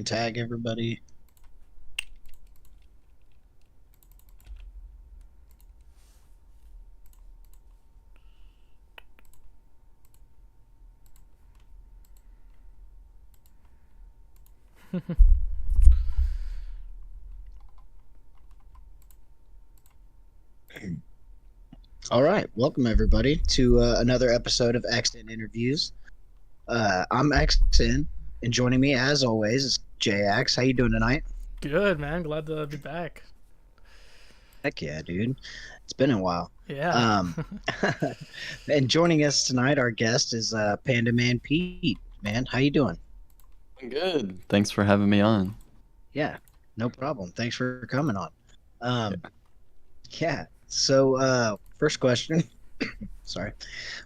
Tag everybody. All right, welcome everybody to another episode of Accent Interviews. I'm Accent, and joining me as always is JX. How you doing tonight? Good, man. Glad to be back. Heck yeah, dude. It's been a while. Yeah. Um, and joining us tonight, our guest is PandamanPete. Man, how you doing? I'm good. Thanks for having me on. Yeah, no problem. Thanks for coming on. Um, Yeah. yeah. So, first question. Sorry.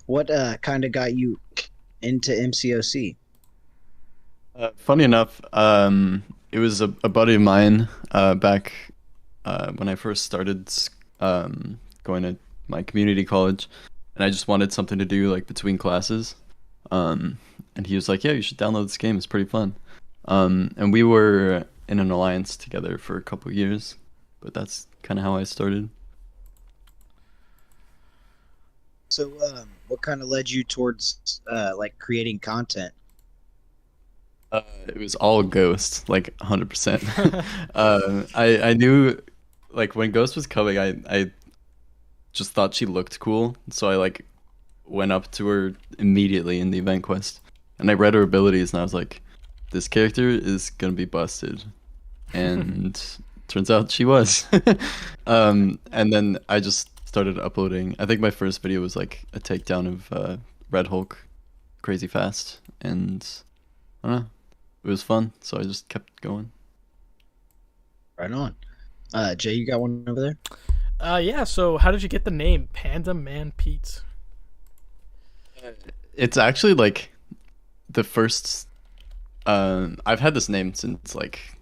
What kind of got you into MCOC? Funny enough, it was a buddy of mine back when I first started going to my community college, and I just wanted something to do like between classes. Um, and he was like, "Yeah, you should download this game. It's pretty fun." And we were in an alliance together for a couple years, but that's kind of how I started. So, what kind of led you towards like creating content? It was all Ghost, like 100%. I knew like when Ghost was coming, I just thought she looked cool, so I like went up to her immediately in the event quest, and I read her abilities, and I was like, this character is gonna be busted, and turns out she was. And then I just started uploading. I think my first video was like a takedown of Red Hulk, crazy fast, and I don't know. It was fun, so I just kept going. Right on. Jay, you got one over there? Yeah. So, how did you get the name Panda Man Pete? It's actually like the first. I've had this name since like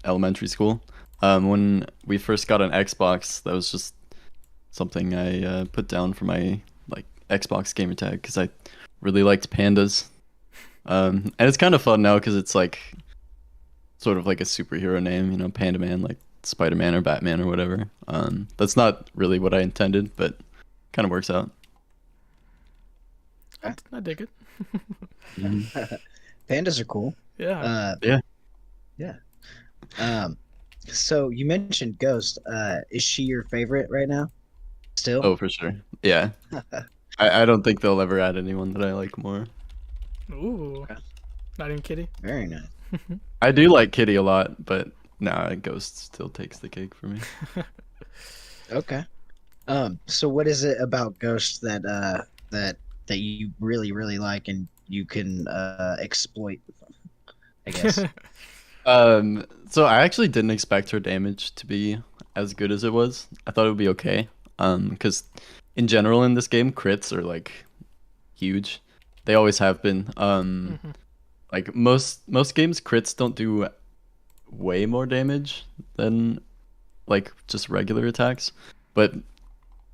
elementary school. When we first got an Xbox, that was just something I put down for my like Xbox gamer tag because I really liked pandas. And it's kind of fun now because it's like sort of like a superhero name, you know, Panda Man, like Spider Man or Batman or whatever. That's not really what I intended, but kind of works out. I dig it. Pandas are cool. Yeah. Yeah. Yeah. Um, so you mentioned Ghost. Is she your favorite right now? Still? Oh, for sure. Yeah. I don't think they'll ever add anyone that I like more. Ooh. Okay. Not even kidding. Very nice. I do like Kitty a lot, but nah, Ghost still takes the cake for me. Okay. So what is it about Ghost that you really like and you can exploit, I guess? So I actually didn't expect her damage to be as good as it was. I thought it would be okay. Because in general in this game, crits are like huge. They always have been. Mhm. Like most games, crits don't do way more damage than like just regular attacks. But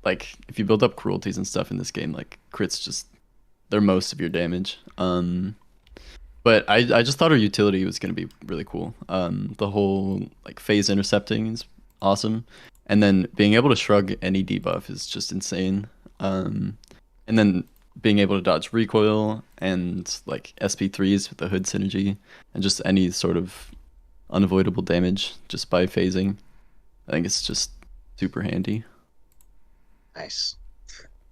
like if you build up cruelties and stuff in this game, like crits just they're most of your damage. But I just thought her utility was gonna be really cool. The whole like phase intercepting is awesome, and then being able to shrug any debuff is just insane. And then being able to dodge recoil and like SP3s with the hood synergy and just any sort of unavoidable damage just by phasing. I think it's just super handy. Nice.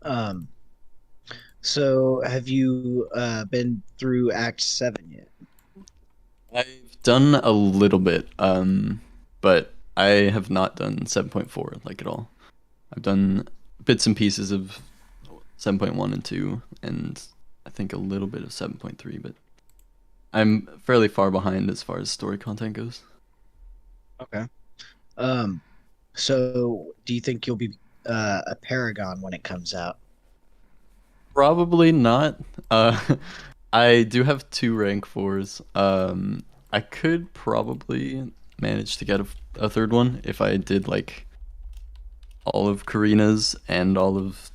Um, so have you been through Act 7 yet? I've done a little bit, but I have not done 7.4 like at all. I've done bits and pieces of 7.1 and 2, and I think a little bit of 7.3, but I'm fairly far behind as far as story content goes. Okay. Um, so do you think you'll be a Paragon when it comes out? Probably not. Uh, I do have two rank fours. I could probably manage to get a third one if I did like all of Karina's and all of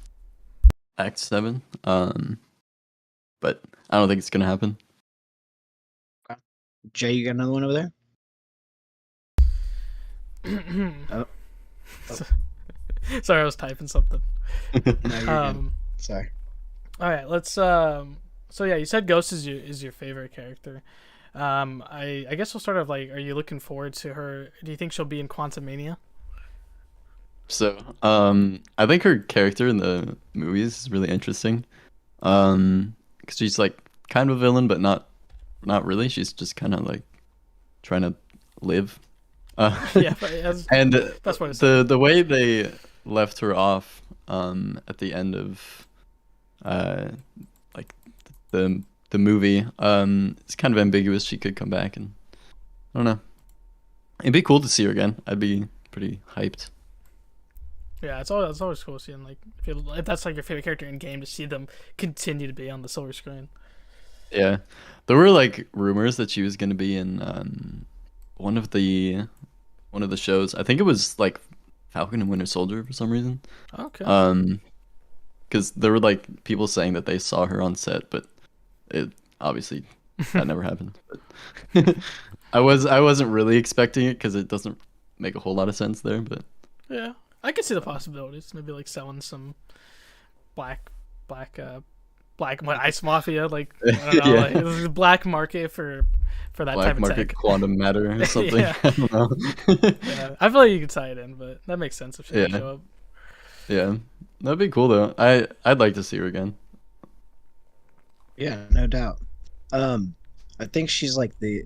Act 7. But I don't think it's gonna happen. Okay. Jay, you got another one over there? Oh, Sorry, I was typing something. no, you're good. Sorry. All right, let's. So yeah, you said Ghost is your favorite character. I guess we'll start off like, are you looking forward to her? Do you think she'll be in Quantumania? So, I think her character in the movies is really interesting. Because she's like kind of a villain, but not really. She's just kind of like trying to live. Yeah, and that's what it said. the way they left her off, at the end of, like the movie, it's kind of ambiguous. She could come back, and I don't know. It'd be cool to see her again. I'd be pretty hyped. Yeah, it's always cool seeing like if that's like your favorite character in game to see them continue to be on the silver screen. Yeah, there were like rumors that she was gonna be in one of the shows. I think it was like Falcon and Winter Soldier for some reason. Okay. Because there were like people saying that they saw her on set, but it obviously that never happened. But I wasn't really expecting it because it doesn't make a whole lot of sense there. But Yeah, I could see the possibilities. Maybe like selling some black and white ice mafia. Like I don't know, Yeah. like this is a black market for that type black of market tech. quantum matter or something. Yeah. I don't know. Yeah, I feel like you could tie it in, but that makes sense if she didn't Yeah. show up. Yeah, that'd be cool though. I'd like to see her again. Yeah, no doubt. I think she's like the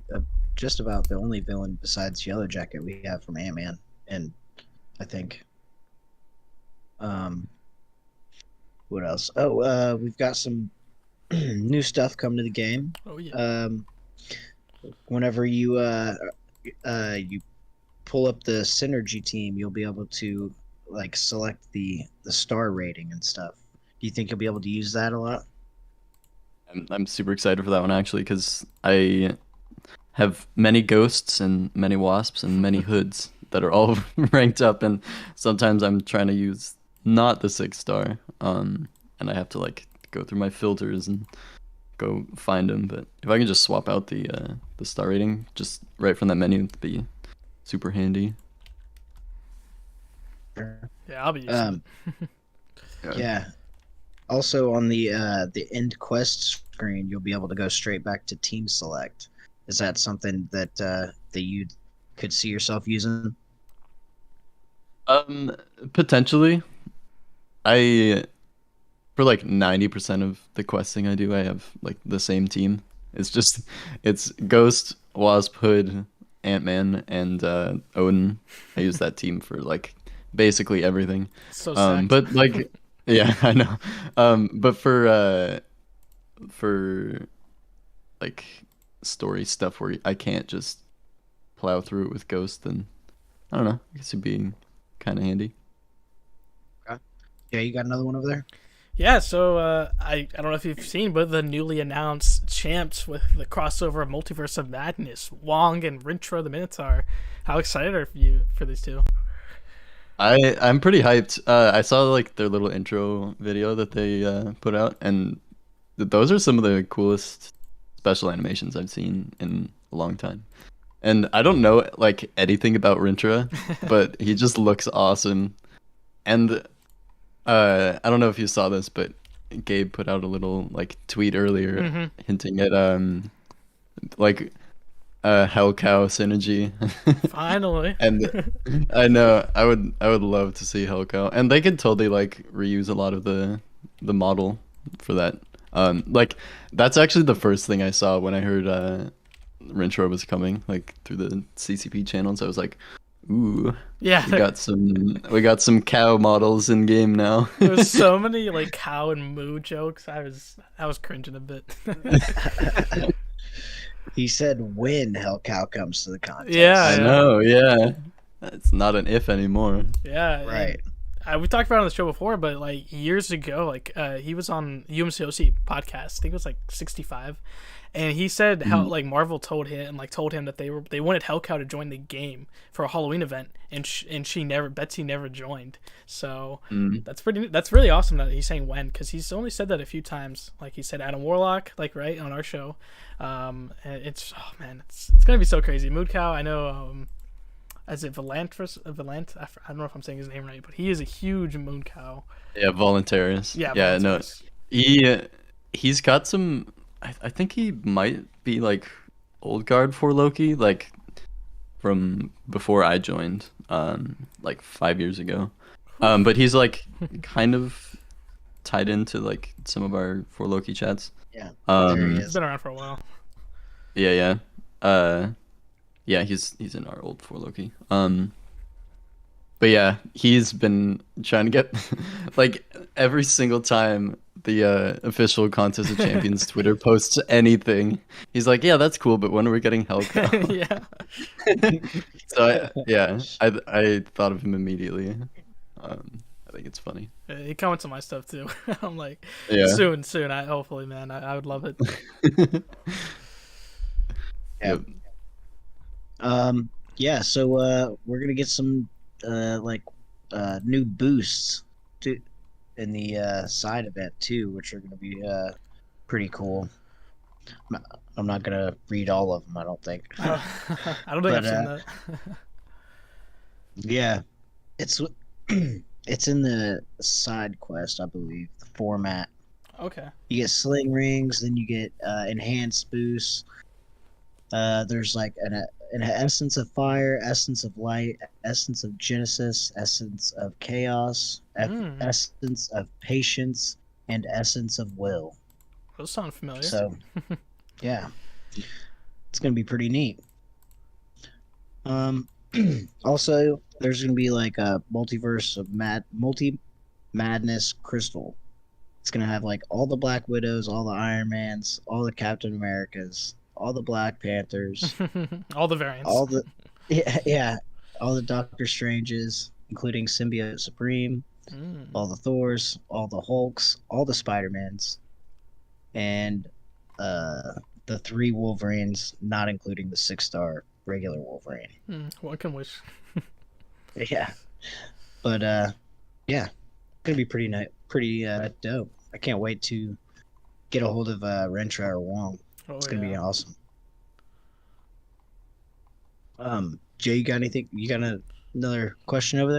just about the only villain besides Yellow Jacket we have from Ant-Man, and I think. What else? Oh, we've got some new stuff coming to the game. Oh yeah. Whenever you pull up the synergy team, you'll be able to like select the star rating and stuff. Do you think you'll be able to use that a lot? I'm super excited for that one actually because I have many ghosts and many wasps and many hoods that are all ranked up, and sometimes I'm trying to use not the 6-star, and I have to like go through my filters and go find them. But if I can just swap out the star rating just right from that menu, it'd be super handy. Yeah, I'll be using it. Yeah. Also on the end quest screen, you'll be able to go straight back to team select. Is that something that you could see yourself using? Potentially. I for like 90% of the questing I do, I have like the same team. It's Ghost, Wasp, Hood, Ant-Man, and Odin. I use that team for like basically everything. So stacked. But like yeah, I know. But for like story stuff where I can't just plow through it with Ghost, then I don't know. I guess it'd be kind of handy. Yeah, you got another one over there? Yeah, so I don't know if you've seen, but the newly announced champs with the crossover of Multiverse of Madness, Wong and Rintra the Minotaur. How excited are you for these two? I'm pretty hyped. I saw like their little intro video that they put out, and those are some of the coolest special animations I've seen in a long time. And I don't know like anything about Rintra, but he just looks awesome. And I don't know if you saw this, but Gabe put out a little like tweet earlier hinting at like Hell Cow synergy. Finally. And I know I would love to see Hell Cow, and they could totally like reuse a lot of the model for that. Like that's actually the first thing I saw when I heard Rintra was coming, like through the CCP channels. I was like, ooh, yeah, we got some cow models in game now. There's so many like cow and moo jokes. I was cringing a bit. He said when Hell Cow comes to the contest. Yeah, I know, yeah. It's not an if anymore. Yeah, Right. we talked about it on the show before, but like years ago, like he was on UMCOC podcast. I think it was like 65, and he said how like Marvel told him that they wanted Hellcow to join the game for a Halloween event, and Betsy never joined. So that's really awesome that he's saying when, because he's only said that a few times. Like he said Adam Warlock, like right on our show. And it's gonna be so crazy. Moodcow, I know. Is it Valant? I don't know if I'm saying his name right, but he is a huge Mooncow. Yeah, Voluntarius. Yeah, Voluntarius. No, he's got some. I think he might be like old guard for Loki, like from before I joined, like 5 years ago. But he's like kind of tied into like some of our For Loki chats. Yeah, there he is. He's been around for a while. Yeah. Yeah, he's in our old For Loki. But yeah, he's been trying to get like every single time the official Contest of Champions Twitter posts anything, he's like, "Yeah, that's cool, but when are we getting Hellcow?" Yeah. So I thought of him immediately. I think it's funny. He comments on my stuff too. I'm like, Yeah. soon. Hopefully, man. I would love it. Yeah. Yeah, so we're gonna get some new boosts in the side event too, which are gonna be pretty cool. I'm not gonna read all of them, I don't think. I don't think I've seen that. Yeah, it's it's in the side quest, I believe. The format. Okay. You get sling rings, then you get enhanced boosts. There's like an essence of fire, essence of light, essence of Genesis, essence of chaos, essence of patience, and essence of will. Those sound familiar. So, yeah, it's gonna be pretty neat. Also, there's gonna be like a multiverse of madness crystal. It's gonna have like all the Black Widows, all the Iron Mans, all the Captain Americas, all the Black Panthers, all the variants, all the all the Doctor Stranges, including Symbiote Supreme, all the Thors, all the Hulks, all the Spider-Mans, and the 3 Wolverines, not including the 6-star regular Wolverine. One can wish. Yeah, but yeah, gonna be pretty dope. I can't wait to get a hold of Rentra or Wong. It's gonna be awesome. Jay, you got anything? You got another question over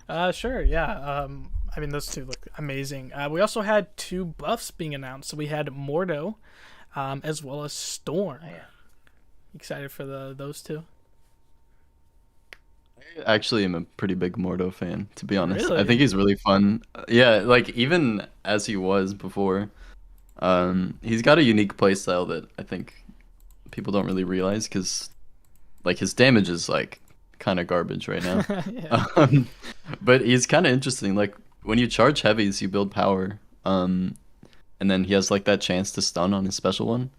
there? Sure. Yeah. I mean, those two look amazing. We also had 2 buffs being announced. So we had Mordo, as well as Storm. Oh, yeah. Excited for those 2? I actually am a pretty big Mordo fan, to be honest. Really? I think he's really fun. Yeah, like even as he was before, he's got a unique playstyle that I think people don't really realize, because like his damage is like kind of garbage right now. But he's kind of interesting. Like when you charge heavies, you build power, and then he has like that chance to stun on his special one.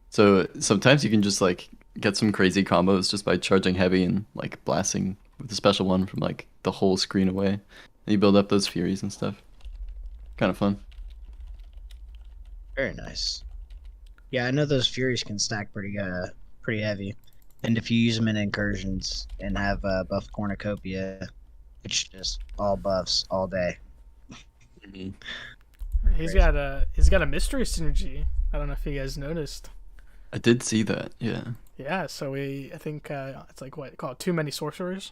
So sometimes you can just like get some crazy combos just by charging heavy and like blasting with the special one from like the whole screen away. And you build up those furies and stuff. Kind of fun. Very nice. Yeah, I know those furies can stack pretty heavy, and if you use them in incursions and have buff cornucopia, it's just all buffs all day. He's got a mystery synergy. I don't know if you guys noticed. I did see that. Yeah. Yeah. So I think it's like what call it, too many sorcerers.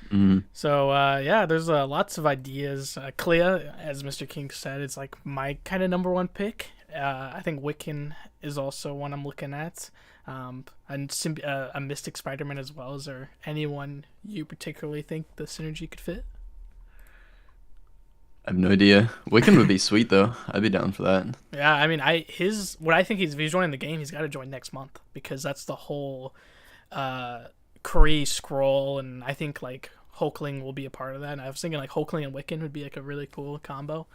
Mm-hmm. So yeah, there's lots of ideas. Clea, as Mr. King said, is like my kind of number 1 pick. I think Wiccan is also one I'm looking at. And a Mystic Spider-Man as well. Is there anyone you particularly think the synergy could fit? I have no idea. Wiccan would be sweet though. I'd be down for that. Yeah, I mean, if he's joining the game, he's got to join next month, because that's the whole Kree scroll, and I think like Hulkling will be a part of that. And I was thinking like Hulkling and Wiccan would be like a really cool combo.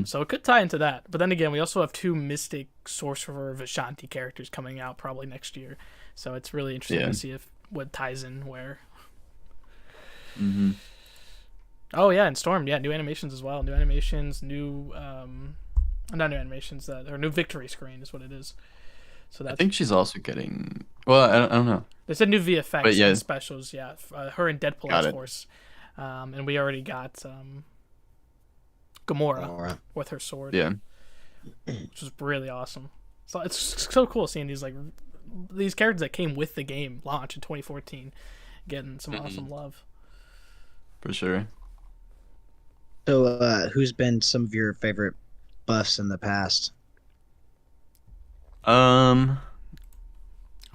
So it could tie into that. But then again, we also have 2 Mystic Sorcerer Vishanti characters coming out probably next year. So it's really interesting to see what ties in where. Oh yeah, and Storm, yeah, new animations as well. New animations, not new animations, or new victory screen is what it is. So I that's. think she's also getting. Well, I don't know. They said new But VFX yeah, and specials, yeah. Her and Deadpool got X it. Force, and we already got Gamora Alright. with her sword, Yeah. which was really awesome. So it's so cool seeing these characters that came with the game launch in 2014 getting some awesome love. For sure. So, who's been some of your favorite buffs in the past? Oh,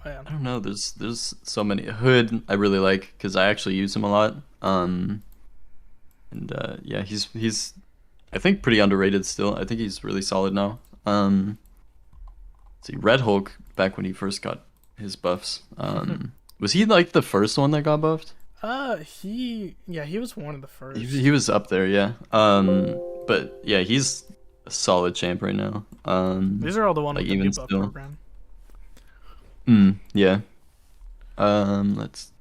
yeah. I don't know. There's so many. Hood I really like because I actually use him a lot. And yeah, he's I think pretty underrated still. I think he's really solid now. See, Red Hulk back when he first got his buffs. Was he like the first one that got buffed? He was one of the first. He was up there, yeah. But yeah, he's a solid champ right now. These are all the one like with the new even buff still. program. Yeah. Let's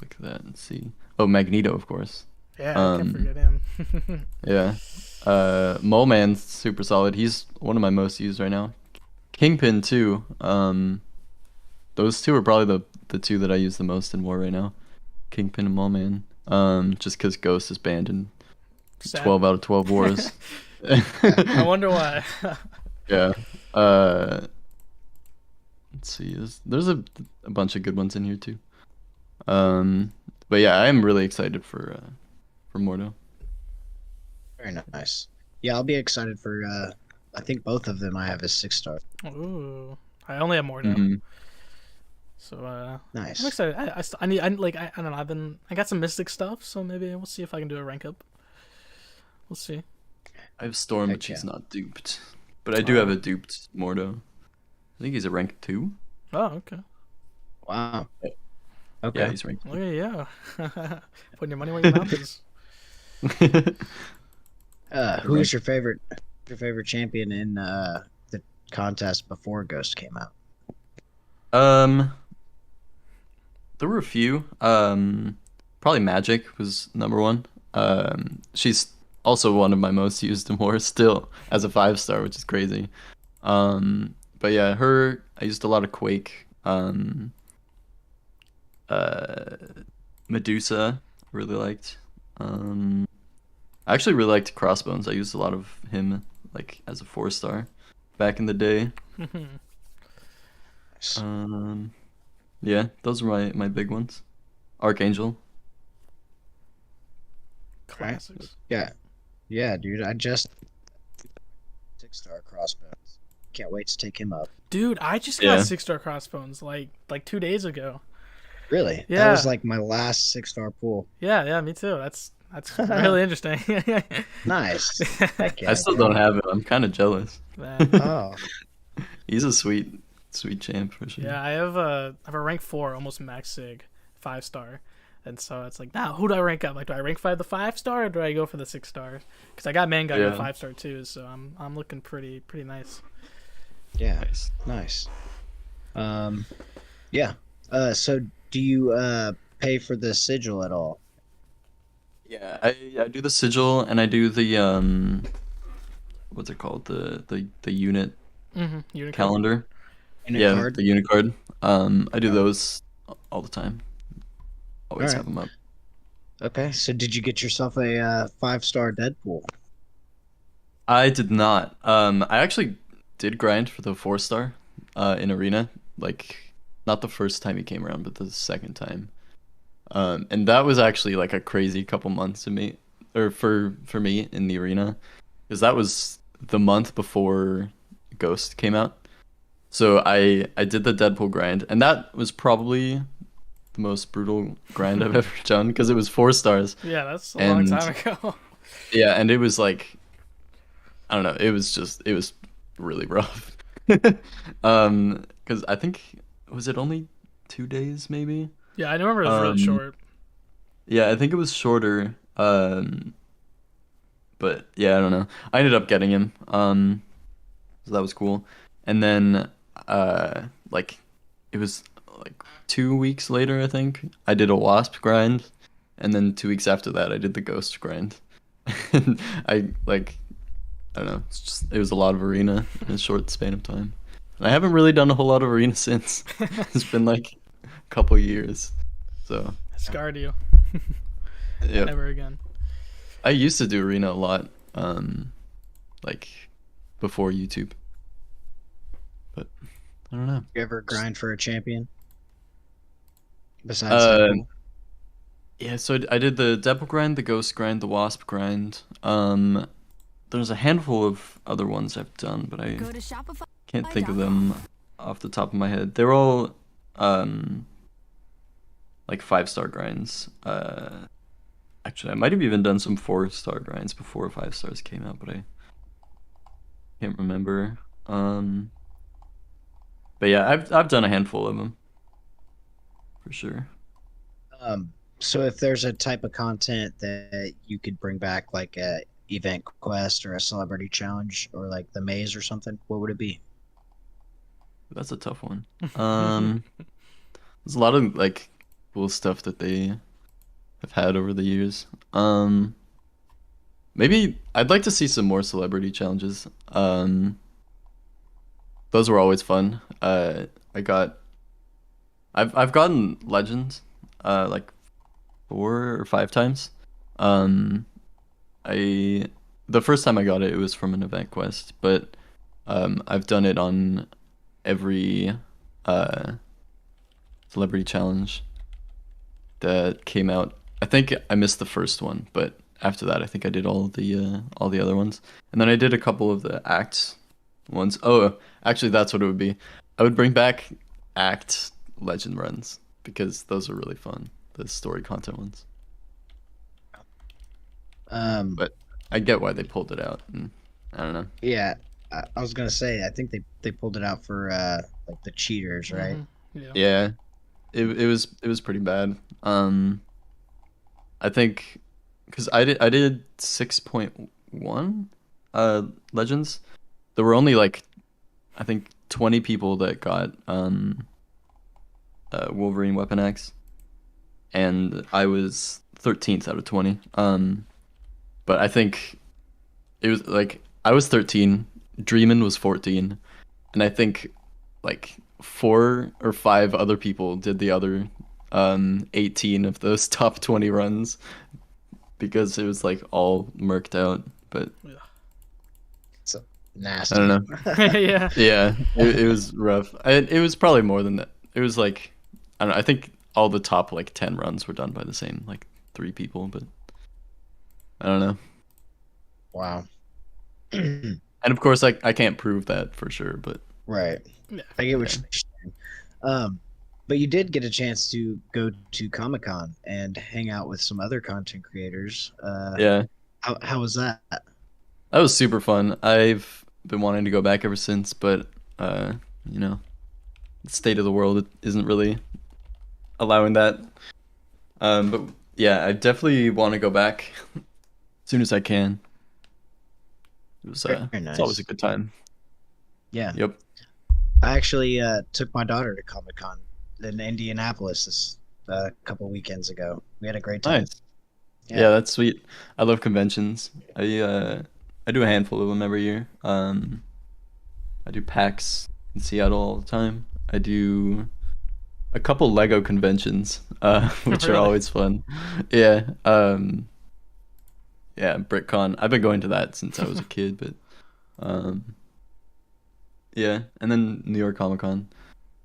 look at that and see. Oh, Magneto, of course. Yeah, I can't forget him. Yeah. Mole Man's super solid. He's one of my most used right now. Kingpin too. Those two are probably the two that I use the most in war right now. Kingpin and Mole Man. Just because Ghost is banned in Sad. 12 out of 12 wars. I wonder why. Yeah. Let's see. There's a bunch of good ones in here too. But yeah, I am really excited for Mordo. Very nice. Yeah, I'll be excited for. I think both of them I have as 6-star. Ooh, I only have more now. Mm-hmm. So Nice. I'm excited. I don't know. I got some Mystic stuff, so maybe we'll see if I can do a rank up. We'll see. I have Storm, Heck but she's yeah. not duped. But I do have a duped Mordo. I think he's a rank 2. Oh, okay. Wow. Yeah, Okay. he's rank Look at you. Putting your money where your mouth is. 2. Who's your favorite champion in the contest before Ghost came out? There were a few. Probably Magic was number 1. She's also one of my most used in war still as a 5-star, which is crazy. But yeah, I used a lot of Quake. Medusa, really liked. I actually really liked Crossbones. I used a lot of him like as a 4-star back in the day. Nice. Yeah, those are my big ones. Archangel. Classics. Yeah, dude. I just 6-star crossbones. Can't wait to take him up. Dude, I just got Yeah. 6-star crossbones like 2 days ago. Really? Yeah. That was like my last 6-star pool. Yeah, me too. That's really interesting. Nice. Heck yeah, I still bro. don't have it. I'm kind of jealous. Man. Oh, He's a sweet champ for sure. Yeah, I have a rank 4, almost max sig, 5-star, and so it's like, now who do I rank up? Like, do I rank 5 the 5-star, or do I go for the 6-star? Because I got Manga Yeah. a 5-star too, so I'm looking pretty nice. yeah. Nice. Nice. Yeah. So do you pay for the sigil at all? Yeah, I do the sigil and I do the what's it called? The unit Unicorn. calendar. In a Yeah, card? the unicard. I do those all the time. Always Alright. have them up. Okay. So did you get yourself a 5-star Deadpool? I did not. I actually did grind for the 4-star in arena. Like, not the first time he came around, but the second time. And that was actually like a crazy couple months to me, or for me in the arena, because that was the month before Ghost came out. So I did the Deadpool grind, and that was probably the most brutal grind I've ever done because it was 4 stars. Yeah, that's a long And- time ago. Yeah, and it was like, I don't know, it was really rough. Because I think, was it only 2 days maybe? Yeah, I remember it was really short. Yeah, I think it was shorter. But yeah, I don't know. I ended up getting him. So that was cool. And then like it was like 2 weeks later, I think, I did a Wasp grind, and then 2 weeks after that, I did the ghost grind. And I don't know. It was a lot of arena in a short span of time. And I haven't really done a whole lot of arena since. It's been like a couple years. So It scarred you. yep. Never again. I used to do arena a lot, like before YouTube. But I don't know. You ever grind for a champion? Besides yeah, so I did the Devil grind, the Ghost grind, the Wasp grind. There's a handful of other ones I've done, but I can't think of them off the top of my head. They're all like 5-star grinds. Actually, I might have even done some 4-star grinds before 5 stars came out, but I can't remember. But yeah, I've done a handful of them for sure. So if there's a type of content that you could bring back, like a event quest or a celebrity challenge or like the maze or something, what would it be? That's a tough one. There's a lot of like cool stuff that they have had over the years. Maybe I'd like to see some more celebrity challenges. Those were always fun. I've gotten legends like 4 or 5 times. The first time I got it, it was from an event quest, but I've done it on every celebrity challenge that came out. I think I missed the first one, but after that, I think I did all the other ones, and then I did a couple of the act ones. Oh, actually, that's what it would be. I would bring back act legend runs because those are really fun. The story content ones. But I get why they pulled it out. And I don't know. Yeah, I was gonna say I think they pulled it out for like the cheaters, right? Yeah. Yeah, it was pretty bad. I think because I did 6.1 legends. There were only like I think 20 people that got Wolverine Weapon X, and I was 13th out of 20. But I think it was like I was 13, Dreamin was 14, and I think like 4 or 5 other people did the other 18 of those top 20 runs because it was like all murked out. But So nasty. I don't know. Yeah. Yeah, it was rough. It was probably more than that. It was like I don't know. I think all the top like 10 runs were done by the same like 3 people, but I don't know. Wow. And of course, I can't prove that for sure, but Right. Yeah. I get what you're saying. But you did get a chance to go to Comic-Con and hang out with some other content creators. yeah, How was that? that was super fun. I've been wanting to go back ever since, but you know, the state of the world isn't really allowing that. But yeah, I definitely want to go back as soon as I can. It was Very nice. it's always a good time. Yeah. Yep. I actually took my daughter to Comic-Con in Indianapolis this couple weekends ago. We had a great time. Nice. Yeah, that's sweet. I love conventions. I do a handful of them every year. I do PAX in Seattle all the time. I do a couple Lego conventions, which are Really? always fun. Yeah. Yeah, BritCon. I've been going to that since I was a kid, but yeah, and then New York Comic Con.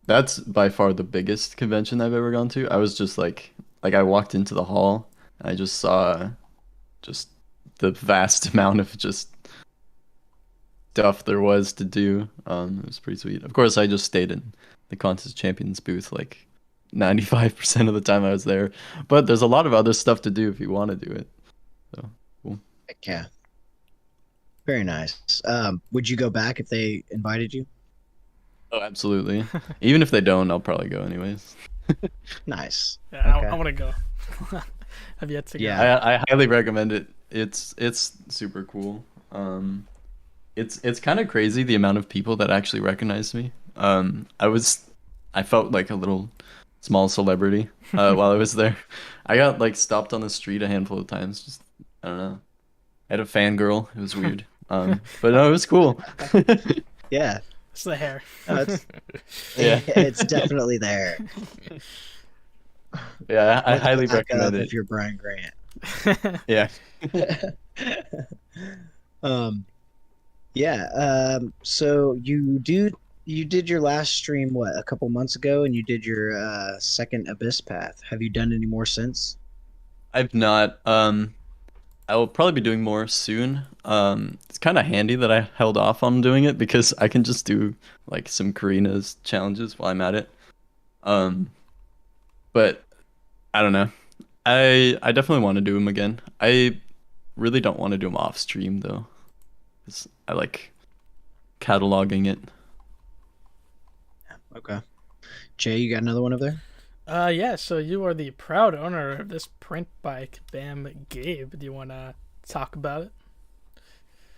That's by far the biggest convention I've ever gone to. I was just like I walked into the hall, and I just saw just the vast amount of just stuff there was to do. It was pretty sweet. Of course, I just stayed in the Contest Champions booth like 95% of the time I was there. But there's a lot of other stuff to do if you want to do it. So cool. Heck yeah. Very nice. Would you go back if they invited you? Oh, absolutely. Even if they don't, I'll probably go anyways. Nice. Yeah, Okay. I want to go. I've yet to go. Yeah. I highly recommend it. It's super cool. It's kind of crazy the amount of people that actually recognize me. I felt like a little small celebrity while I was there. I got like stopped on the street a handful of times. Just I don't know. I had a fangirl. It was weird. But no, it was cool. Yeah. It's the hair. No, Yeah. it's definitely there. Yeah, I highly Back recommend up it. if you're Brian Grant. Yeah. Yeah. So you did your last stream a couple months ago, and you did your second Abyss Path. Have you done any more since? I've not. I will probably be doing more soon. It's kind of handy that I held off on doing it because I can just do like some Karina's challenges while I'm at it. But I don't know. I definitely want to do them again. I really don't want to do them off stream though. 'Cause I like cataloging it. Okay. Jay, you got another one over there? Yeah, so you are the proud owner of this print bike, Bam Gabe. Do you want to talk about it?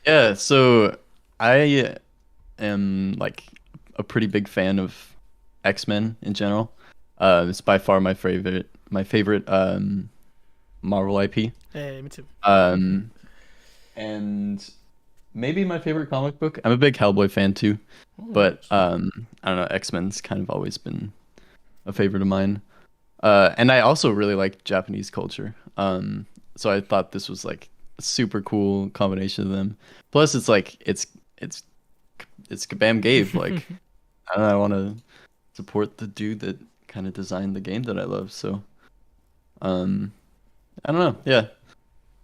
Yeah, so I am like a pretty big fan of X-Men in general. It's by far my favorite Marvel IP. Hey, me too. And maybe my favorite comic book. I'm a big Hellboy fan too, but I don't know, X-Men's kind of always been a favorite of mine. And I also really like Japanese culture. So I thought this was like a super cool combination of them. Plus it's like it's Kabam Gabe. Like I don't know, I want to support the dude that kind of designed the game that I love. So I don't know. Yeah.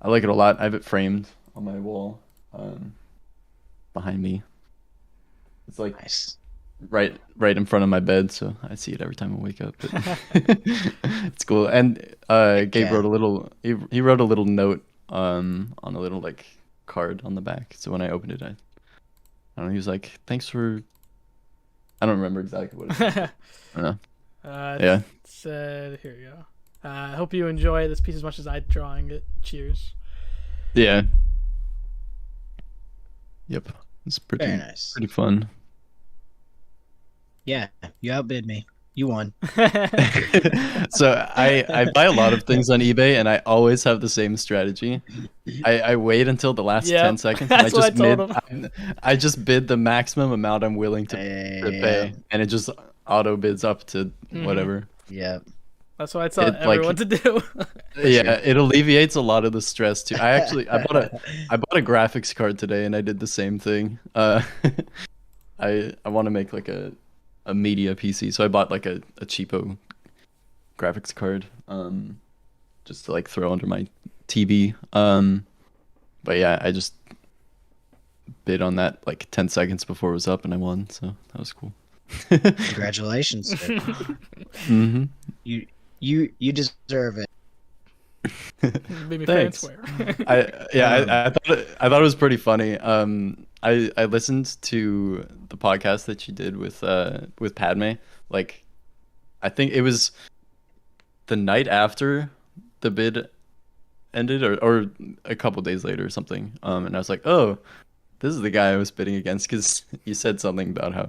I like it a lot. I have it framed on my wall behind me. It's like Nice. right in front of my bed, so I see it every time I wake up. But it's cool. And Gabe wrote a little he wrote a little note on a little like card on the back. So when I opened it, I don't know, he was like, "Thanks for," I don't remember exactly what it said. I don't know. Yeah. It said, here you go. I hope you enjoy this piece as much as I drawing it. Cheers. Yeah. Yep. It's pretty Very nice. pretty fun. Yeah, you outbid me. You won. So I buy a lot of things on eBay, and I always have the same strategy. I wait until the last 10 seconds, and that's what I told him. I just bid the maximum amount I'm willing to pay, and it just auto bids up to whatever. Yeah. That's what I tell everyone to do. Yeah, it alleviates a lot of the stress too. I bought a graphics card today, and I did the same thing. I want to make like a media PC, so I bought like a cheapo graphics card, just to like throw under my TV. But yeah, I just bid on that like 10 seconds before it was up, and I won, so that was cool. Congratulations. Mm-hmm. You deserve it. Made me fair and swear. I thought it was pretty funny. I listened to the podcast that you did with Padme. Like, I think it was the night after the bid ended, or a couple days later or something. And I was like, oh, this is the guy I was bidding against, because you said something about how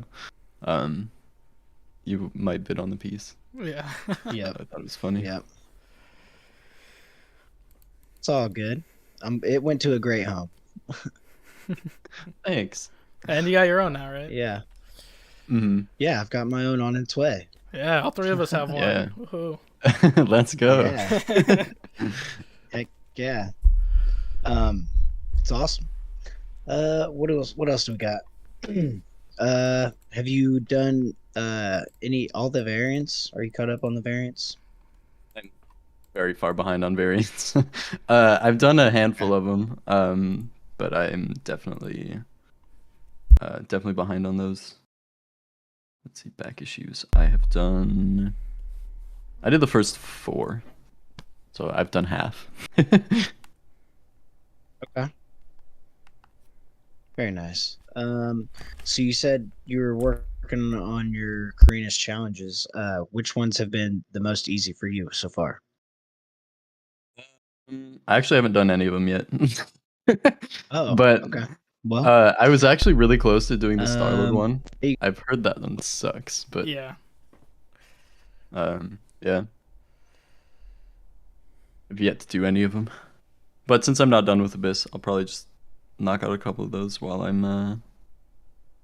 you might bid on the piece. Yeah. Yeah. I thought it was funny. Yep. It's all good. It went to a great home. Thanks. And you got your own now, right? Yeah. Mm-hmm. Yeah, I've got my own on its way. Yeah, all three of us have one. Yeah. Woohoo. Let's go. Yeah. Heck yeah. It's awesome. What else do we got? Have you done all the variants? Are you caught up on the variants? I'm very far behind on variants. I've done a handful of them, but I'm definitely behind on those. Let's see, back issues. I did the first 4, so I've done half. Okay. Very nice. So you said you were working on your Karina's challenges. Which ones have been the most easy for you so far? I actually haven't done any of them yet. Oh, but okay. Well, I was actually really close to doing the Star-Lord one. hey- I've heard that one sucks, but Yeah. Yeah. I've yet to do any of them. But since I'm not done with Abyss, I'll probably just knock out a couple of those while I'm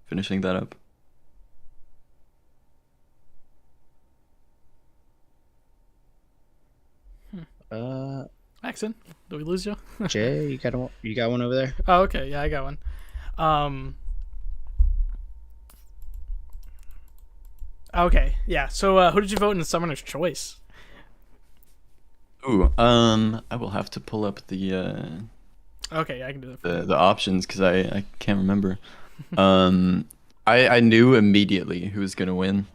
finishing that up. Axon, did we lose you? Jay, you got one over there? Oh, okay. Yeah, I got one. Okay, yeah. So, who did you vote in the Summoner's Choice? Ooh, I will have to pull up the Okay, yeah, I can do that. the options because I can't remember. I knew immediately who was gonna win.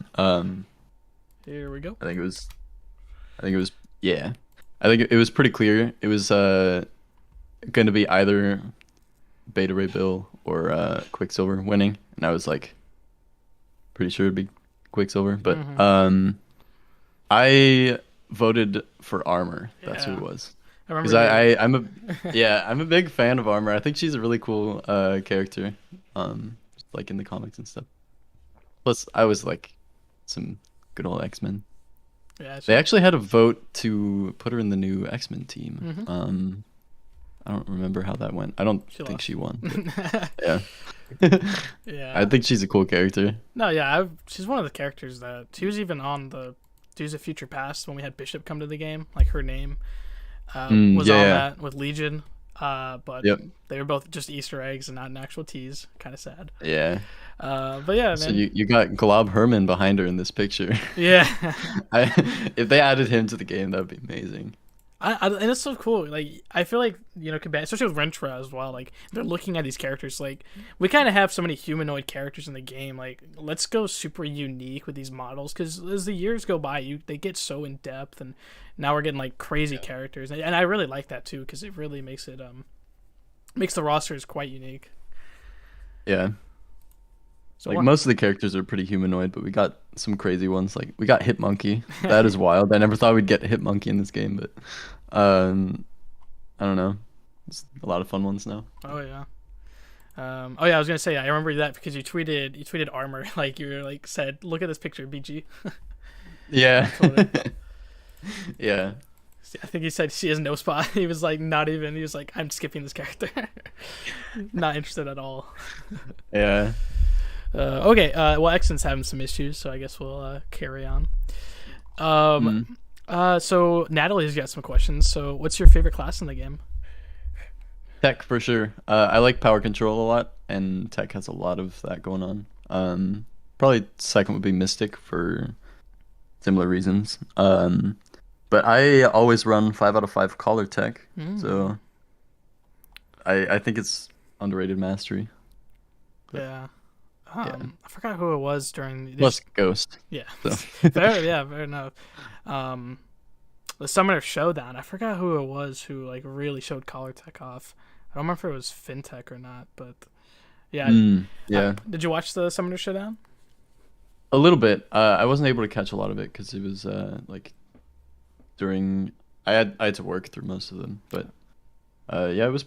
Here we go. I think it was yeah. I think it was pretty clear. It was gonna be either Beta Ray Bill or Quicksilver winning, and I was like pretty sure it'd be Quicksilver, but I voted for Armor. That's who it was. Because I'm a big fan of Armor. I think she's a really cool character, like in the comics and stuff. Plus, I was like some good old X-Men. Yeah, they actually had a vote to put her in the new X-Men team. I don't remember how that went. I don't think she won. But, yeah. Yeah. I think she's a cool character. No, yeah, she's one of the characters that she was even on the Days of Future Past when we had Bishop come to the game. Like her name was on that with Legion. But they were both just Easter eggs and not an actual tease. Kind of sad. Yeah. But yeah, man. So you got Glob Herman behind her in this picture. Yeah. If they added him to the game, that would be amazing. And it's so cool. Like I feel like especially with Rentra as well. Like they're looking at these characters. Like we kind of have so many humanoid characters in the game. Like let's go super unique with these models because as the years go by, they get so in depth, and now we're getting like crazy characters, and I really like that too because it really makes it makes the rosters quite unique. Yeah. So like most of the characters are pretty humanoid, but we got some crazy ones. Like we got Hitmonkey. That is wild. I never thought we'd get Hitmonkey in this game, but I don't know. It's a lot of fun ones now. Oh yeah. I was gonna say I remember that because you tweeted Armor like you were like said look at this picture BG. Yeah. Yeah. I think he said she has no spot. He was like not even. He was like I'm skipping this character. Not interested at all. Yeah. Okay, well, Exon's having some issues, so I guess we'll carry on. So Natalie's got some questions. So, what's your favorite class in the game? Tech for sure. I like power control a lot, and Tech has a lot of that going on. Probably second would be Mystic for similar reasons. But I always run 5 out of 5 Collar Tech, so I think it's underrated mastery. But, yeah. I forgot who it was during plus Ghost. Yeah. So. Fair enough. The Summoner Showdown. I forgot who it was who like really showed Collar Tech off. I don't remember if it was FinTech or not, but yeah. Did you watch the Summoner Showdown? A little bit. I wasn't able to catch a lot of it because it was like during I had to work through most of them, but it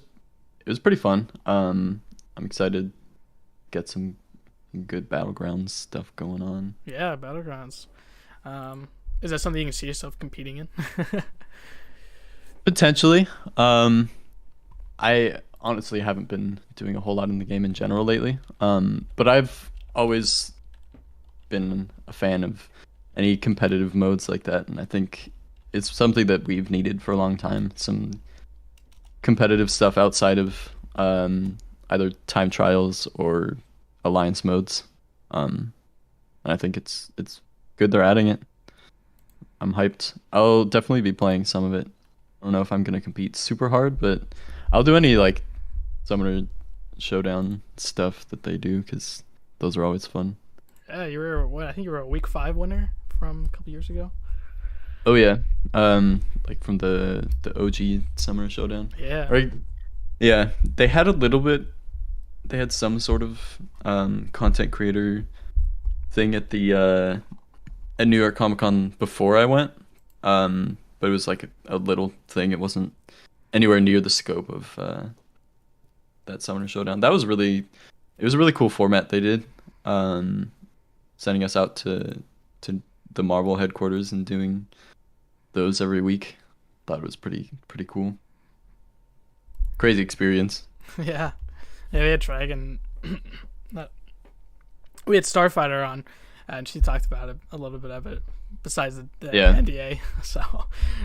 was pretty fun. I'm excited to get some good Battlegrounds stuff going on. Yeah, Battlegrounds. Is that something you can see yourself competing in? Potentially. I honestly haven't been doing a whole lot in the game in general lately. But I've always been a fan of any competitive modes like that, and I think it's something that we've needed for a long time. Some competitive stuff outside of either time trials or alliance modes, and I think it's good they're adding it. I'm hyped. I'll definitely be playing some of it. I don't know if I'm gonna compete super hard, but I'll do any like Summoner Showdown stuff that they do because those are always fun. Yeah, I think you were a week 5 winner from a couple years ago. Oh yeah, like from the OG Summoner Showdown. Yeah. Right. Yeah, they had a little bit. They had some sort of content creator thing at the at New York Comic Con before I went, but it was like a little thing. It wasn't anywhere near the scope of that Summoner Showdown. It was a really cool format they did, sending us out to the Marvel headquarters and doing those every week. Thought it was pretty cool. Crazy experience. Yeah. Yeah, we had Dragon. We had Starfighter on, and she talked about it a little bit of it. Besides the NDA, so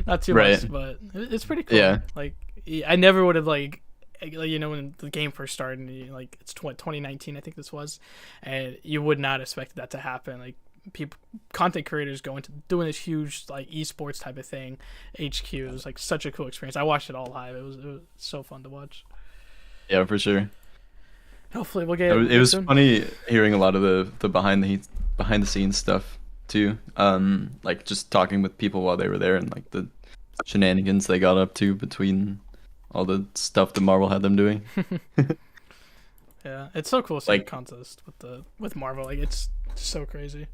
not too much, but it's pretty cool. Yeah. Like I never would have like when the game first started, like it's 2019, I think this was, and you would not expect that to happen. Like people, content creators going to doing this huge like esports type of thing. HQ, it was like such a cool experience. I watched it all live. It was so fun to watch. Yeah, for sure. Hopefully we'll get it was soon. Funny hearing a lot of the behind the scenes stuff too. Like just talking with people while they were there and like the shenanigans they got up to between all the stuff that Marvel had them doing. Yeah, it's so cool seeing like, a contest with Marvel. Like it's so crazy.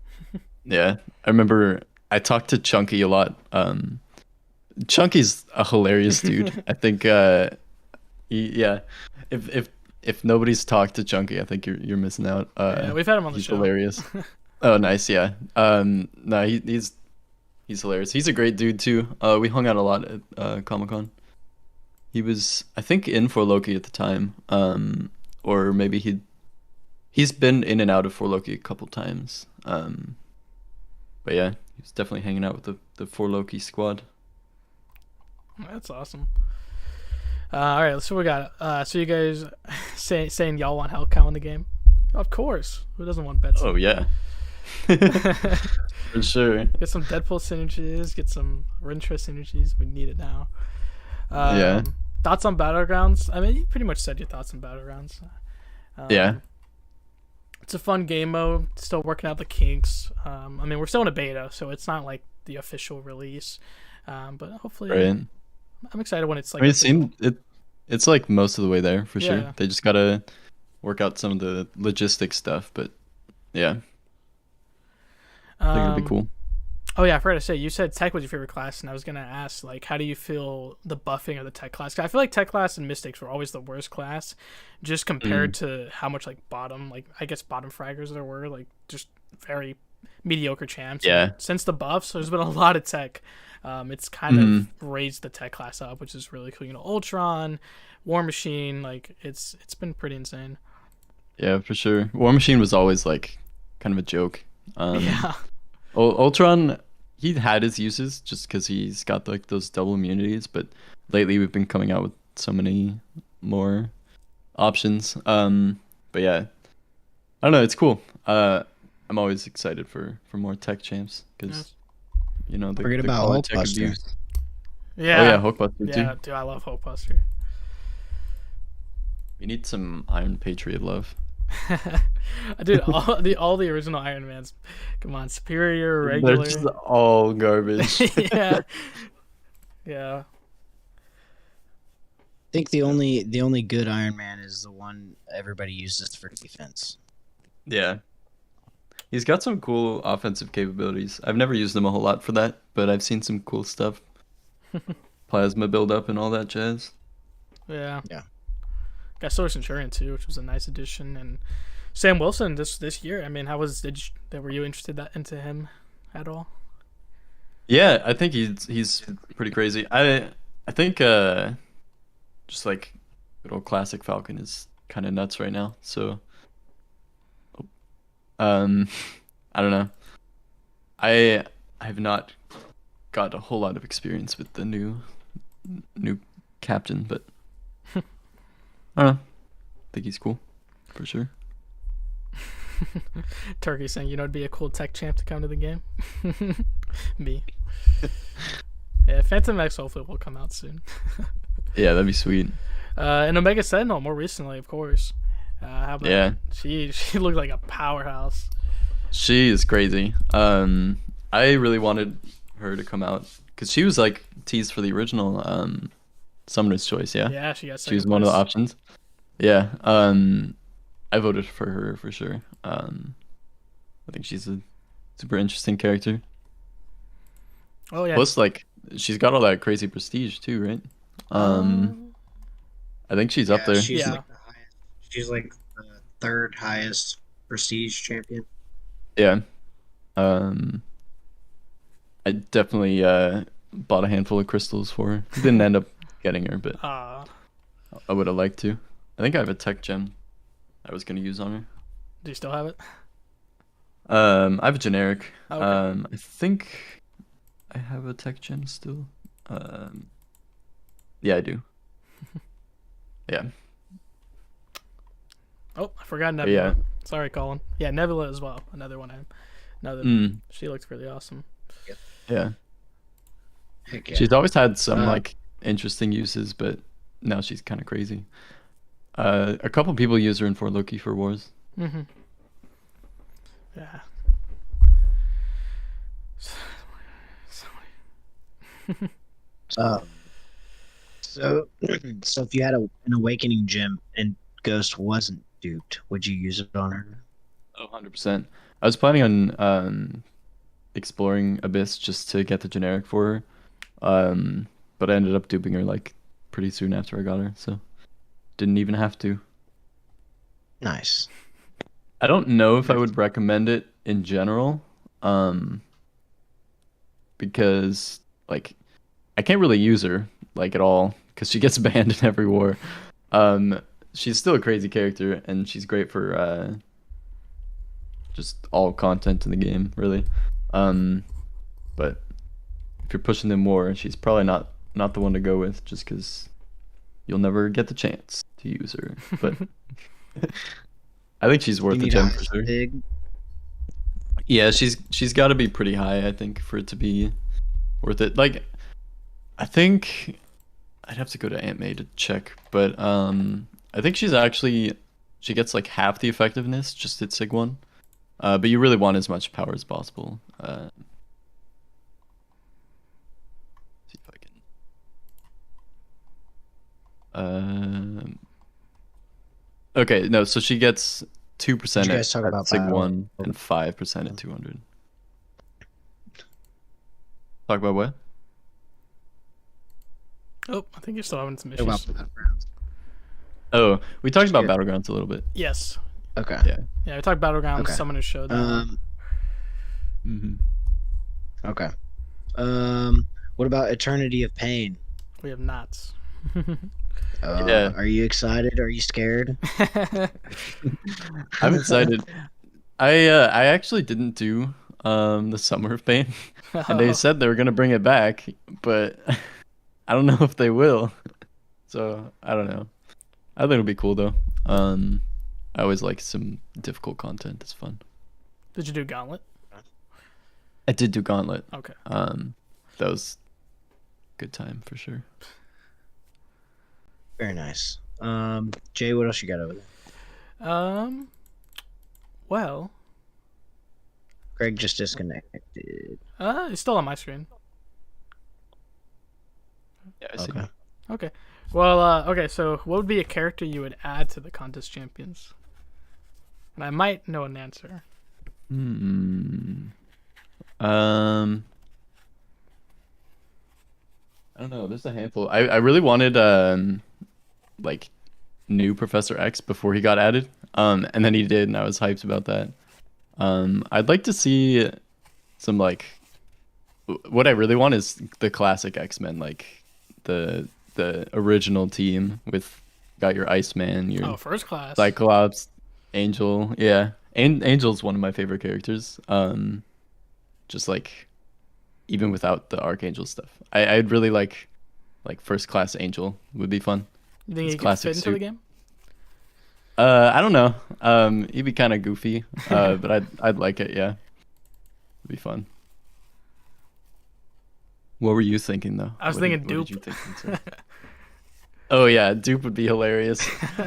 Yeah, I remember I talked to Chunky a lot. Chunky's a hilarious dude. I think if nobody's talked to Chunky, I think you're missing out. Yeah, we've had him on the show. He's hilarious. Oh, nice. Yeah. No, he's hilarious. He's a great dude too. We hung out a lot at Comic-Con. He was, I think, in for Loki at the time. Or maybe he's been in and out of For Loki a couple times. But yeah, he's definitely hanging out with the For Loki squad. That's awesome. All right, so we got. So you guys saying y'all want Hellcow in the game? Of course. Who doesn't want Betsy? Oh yeah. For sure. Get some Deadpool synergies. Get some Rintra synergies. We need it now. Yeah. Thoughts on Battlegrounds? I mean, you pretty much said your thoughts on Battlegrounds. Yeah. It's a fun game mode. Still working out the kinks. I mean, we're still in a beta, so it's not like the official release. But hopefully, right. I'm excited when it's like. I mean, it's like most of the way there for sure. They just gotta work out some of the logistic stuff, but yeah, I think it'll be cool. Oh yeah, I forgot to say, you said tech was your favorite class, and I was gonna ask, like, how do you feel the buffing of the tech class? 'Cause I feel like tech class and mystics were always the worst class, just compared to how much like bottom fraggers there were, like just very mediocre champs. Yeah. And since the buffs, there's been a lot of tech. It's kind of raised the tech class up, which is really cool. You know, Ultron, War Machine, like it's been pretty insane. Yeah, for sure. War Machine was always like kind of a joke. Yeah. Ultron, he had his uses just because he's got like those double immunities, but lately we've been coming out with so many more options. But yeah, I don't know. It's cool. I'm always excited for more tech champs because you know the forget about Hulkbuster. Yeah. Oh yeah, Hulkbuster too. Yeah, dude, I love Hulkbuster. We need some Iron Patriot love. Dude, all the original Iron Mans. Come on, Superior, Regular. They're just all garbage. Yeah. Yeah. I think the only good Iron Man is the one everybody uses for defense. Yeah. He's got some cool offensive capabilities. I've never used him a whole lot for that, but I've seen some cool stuff. Plasma buildup and all that jazz. Yeah. Yeah. Got Solar Centurion too, which was a nice addition, and Sam Wilson this year. I mean, were you interested into him at all? Yeah, I think he's pretty crazy. I think just like good old classic Falcon is kind of nuts right now. So I don't know. I have not got a whole lot of experience with the new captain, but I don't know. I think he's cool, for sure. Turkey saying, you know, it'd be a cool tech champ to come to the game. Me. Yeah, Phantom X hopefully will come out soon. Yeah, that'd be sweet. And Omega Sentinel more recently, of course. How about she looked like a powerhouse. She is crazy. I really wanted her to come out because she was like teased for the original Summoner's Choice. Yeah, she was one of the options. Yeah, I voted for her for sure. I think she's a super interesting character. Oh yeah. Plus, like, she's got all that crazy prestige too, right? I think she's up there. She's like the highest. She's like the third highest prestige champion. Yeah. I definitely bought a handful of crystals for her. Didn't end up getting her, but I would have liked to. I think I have a tech gem I was gonna use on her. Do you still have it? I have a generic. Okay. I think I have a tech gem still. Yeah, I do. Yeah. Oh, I forgot Nebula. Yeah. Sorry, Colin. Yeah, Nebula as well. Another one. She looked really awesome. Yeah. Heck yeah. She's always had some like interesting uses, but now she's kind of crazy. A couple people use her in For Loki for Wars. Mm-hmm. Yeah. So if you had an awakening gem and Ghost wasn't duped, would you use it on her? Oh, 100%. I was planning on exploring Abyss just to get the generic for her. But I ended up duping her like pretty soon after I got her, so didn't even have to. Nice. I don't know if I would recommend it in general, because like I can't really use her like at all because she gets banned in every war. She's still a crazy character and she's great for just all content in the game, really. But if you're pushing them more, she's probably not the one to go with, just because you'll never get the chance to use her. But I think she's worth the gem for sure. Big? Yeah, she's got to be pretty high, I think, for it to be worth it. Like, I think I'd have to go to Aunt May to check, but I think she gets like half the effectiveness just at Sig 1. But you really want as much power as possible. See if I can. Okay, no, so she gets 2% at Sig 1 and 5% at 200. Talk about what? Oh, I think you're still having some issues. Oh, we talked about Battlegrounds a little bit. Yes. Okay. Yeah, we talked Battlegrounds. Okay. Someone who showed that. Okay. What about Eternity of Pain? We have knots. Yeah. Are you excited? Are you scared? I'm excited. I actually didn't do the Summer of Pain, and they said they were gonna bring it back, but I don't know if they will. So I don't know. I think it'll be cool though. I always like some difficult content. It's fun. Did you do Gauntlet? I did do Gauntlet. Okay. That was a good time for sure. Very nice. Jay, what else you got over there? Well, Greg just disconnected. It's still on my screen. Yeah, I see. Okay. Well, okay, so what would be a character you would add to the Contest Champions? And I might know an answer. I don't know. There's a handful. I really wanted like new Professor X before he got added. And then he did, and I was hyped about that. I'd like to see some like what I really want is the classic X-Men, like the original team with got your Iceman, your First Class, Cyclops, Angel. Yeah. Angel's one of my favorite characters. Just like even without the Archangel stuff. I'd really like First Class Angel would be fun. You think he could fit into the game? I don't know. He'd be kind of goofy, but I'd like it. Yeah, it'd be fun. What were you thinking though? I was thinking Dupe. What did you think? Oh yeah, Dupe would be hilarious.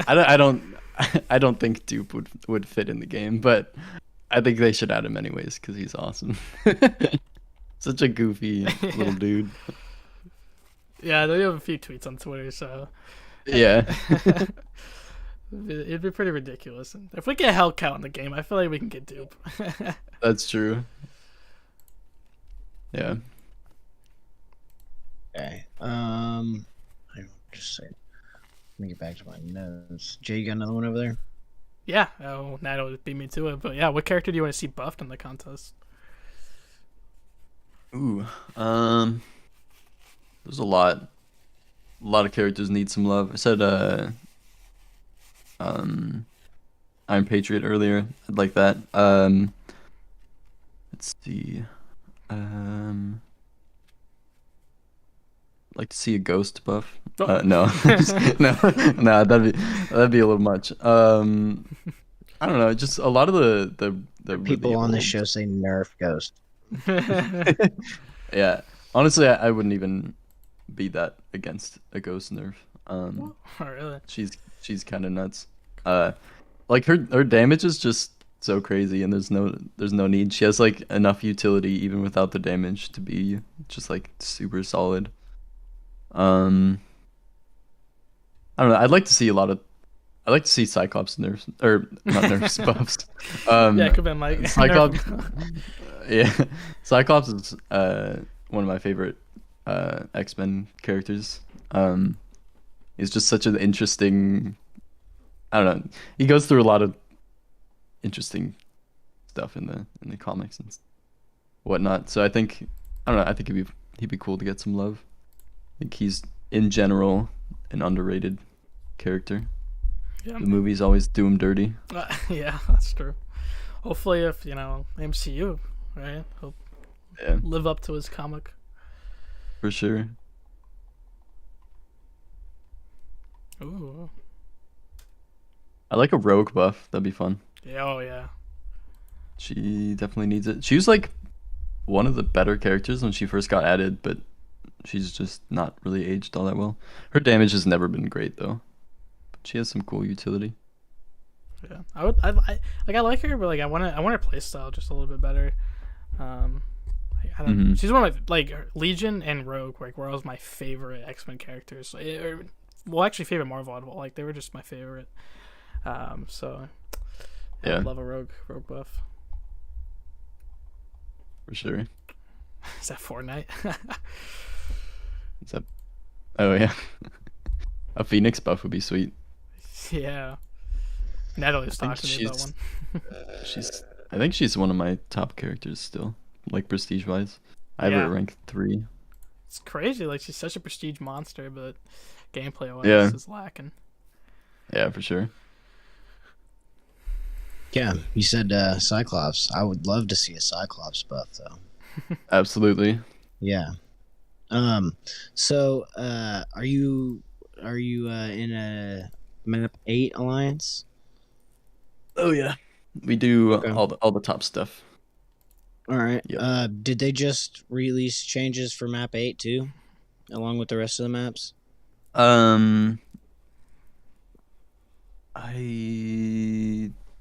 I don't think Dupe would fit in the game, but I think they should add him anyways because he's awesome. Such a goofy little dude. Yeah, they have a few tweets on Twitter, so yeah. It'd be pretty ridiculous. If we get Hellcat in the game, I feel like we can get Dupe. That's true. Yeah. Okay. I just say. Let me get back to my notes. Jay, you got another one over there? Yeah. Oh, Nat would beat me to it. But yeah, what character do you want to see buffed in the contest? Ooh. There's a lot of characters need some love. I said um Iron Patriot earlier. I'd like that. Let's see. Like to see a ghost buff. Oh. No, no, that'd be a little much. I don't know. Just a lot of the People really on this old- show say nerf ghost. Yeah, honestly, I wouldn't even be that against a ghost nerf. Oh, really? She's kind of nuts. Like her damage is just so crazy, and there's no need. She has like enough utility even without the damage to be just like super solid. I don't know. I'd like to see Cyclops nerfs or not nerfs buffs. Yeah, it could have been like Cyclops. Yeah, Cyclops is one of my favorite X-Men characters. He's just such an interesting. I don't know. He goes through a lot of interesting stuff in the comics and whatnot. So I think he'd be cool to get some love. I think he's in general an underrated character. Yeah. The movies always do him dirty. Yeah, that's true. Hopefully, if MCU, right, he'll live up to his comic. For sure. Ooh. I like a rogue buff. That'd be fun. Yeah. Oh yeah. She definitely needs it. She was like one of the better characters when she first got added, but she's just not really aged all that well. Her damage has never been great though. But she has some cool utility. Yeah. I like her, but like I want her playstyle just a little bit better. I don't. She's one of my, like, Legion and Rogue, like, were always my favorite X-Men characters. Well, actually, favorite Marvel out of all. Like, they were just my favorite. So I would love a Rogue buff. For sure. Is that Fortnite? Is that? Oh yeah. A Phoenix buff would be sweet. Yeah. Natalie's talking to me about one. I think she's one of my top characters still, like prestige wise. I have her at rank 3. It's crazy. Like, she's such a prestige monster, but gameplay wise is lacking. Yeah, for sure. Yeah, you said Cyclops. I would love to see a Cyclops buff though. Absolutely. Yeah. So are you in a map 8 alliance? Oh yeah. We do Okay. all the top stuff. All right. Yep. Did they just release changes for map 8 too, along with the rest of the maps? I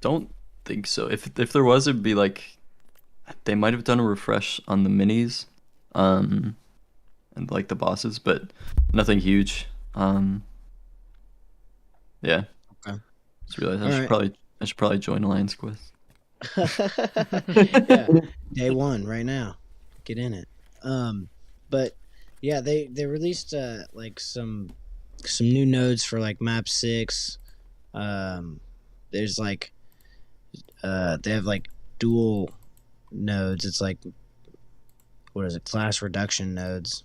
don't think so. If there was, it'd be like they might have done a refresh on the minis, and like the bosses, but nothing huge. Yeah. Okay. Just realized I should probably join Alliance Quest. Yeah, day 1 right now. Get in it. But yeah, they released like some new nodes for like map 6. There's like they have like dual nodes. It's like, what is it? Class reduction nodes.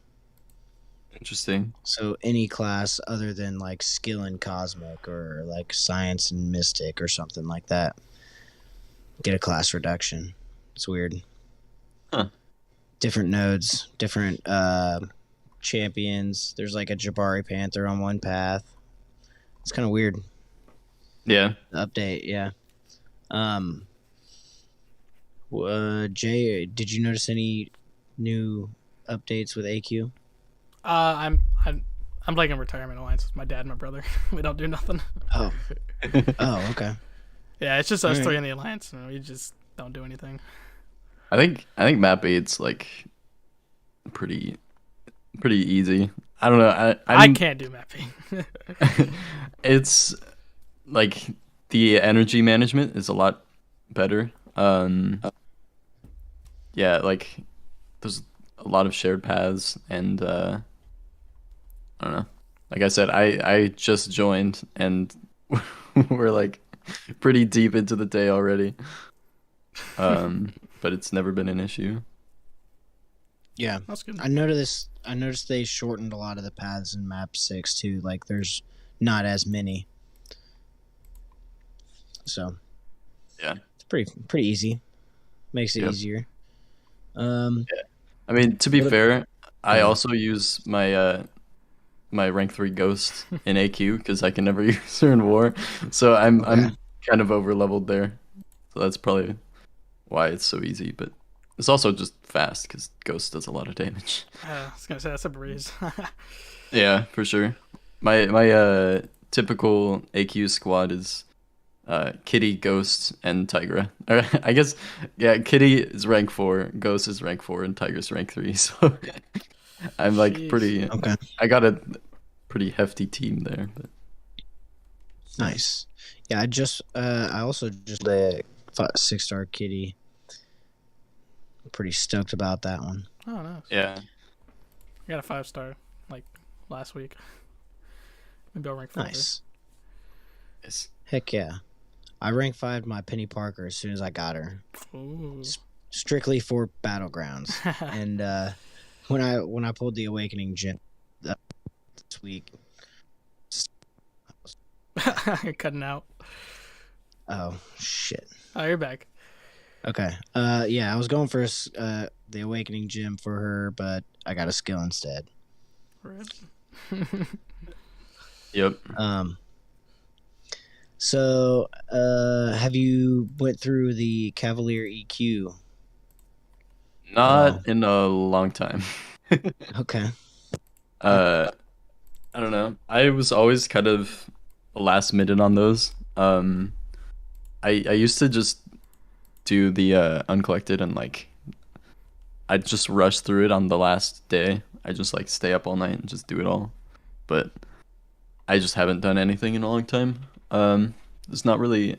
Interesting. So any class other than like skill and cosmic or like science and mystic or something like that get a class reduction. It's weird. Huh. Different nodes, different champions. There's like a Jabari Panther on one path. It's kind of weird. Yeah. Update, yeah. Jay, did you notice any new updates with AQ? I'm like in retirement alliance with my dad and my brother. We don't do nothing. Oh. Oh, okay. Yeah, it's just us All right. three in the alliance, and we just don't do anything. I think map 8's like pretty easy. I don't know. I can't do mapping. It's like the energy management is a lot better. Yeah, like there's a lot of shared paths, and I don't know. Like I said, I just joined, and we're like pretty deep into the day already. But it's never been an issue. Yeah, That's good. I noticed they shortened a lot of the paths in map 6 too. Like there's not as many. So Yeah. it's pretty easy. Makes it easier. Yeah. I mean, to be fair, I also use my my rank 3 ghost in AQ because I can never use her in war. So I'm kind of over leveled there. So that's probably why it's so easy, but it's also just fast because ghost does a lot of damage. I was gonna say that's a breeze. Yeah, for sure. My typical AQ squad is Kitty, Ghost, and Tigra. I guess Kitty is rank 4, Ghost is rank 4, and Tigra's rank 3. So I'm like pretty. Okay. I got a pretty hefty team there. But nice. Yeah, I also just the 6-star Kitty. I'm pretty stoked about that one. Oh, nice. Yeah. I got a 5-star like last week. Maybe I'll rank 4. Nice. Yes. Heck yeah. I rank 5 my Penny Parker as soon as I got her. Ooh. Strictly for Battlegrounds. And when I pulled the Awakening Gem this week. Cutting out. Oh shit. Oh, you're back. Okay. Yeah, I was going for the Awakening Gem for her, but I got a skill instead. Yep. So, have you went through the Cavalier EQ? Not in a long time. Okay. I don't know. I was always kind of last minute on those. I used to just do the uncollected and like I'd just rush through it on the last day. I just like stay up all night and just do it all. But I just haven't done anything in a long time. It's not really.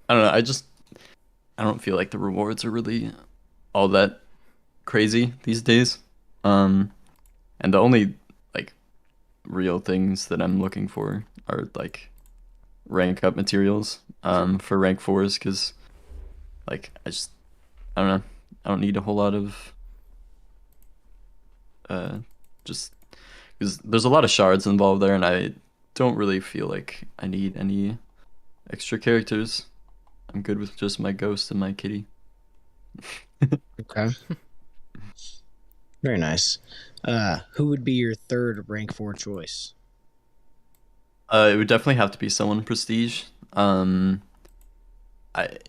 I don't know. I don't feel like the rewards are really all that crazy these days. And the only like real things that I'm looking for are like rank up materials for rank 4s because like I don't know. I don't need a whole lot of just because there's a lot of shards involved there, and I don't really feel like I need any extra characters. I'm good with just my ghost and my kitty. Okay. Very nice. Who would be your third rank 4 choice? It would definitely have to be someone prestige.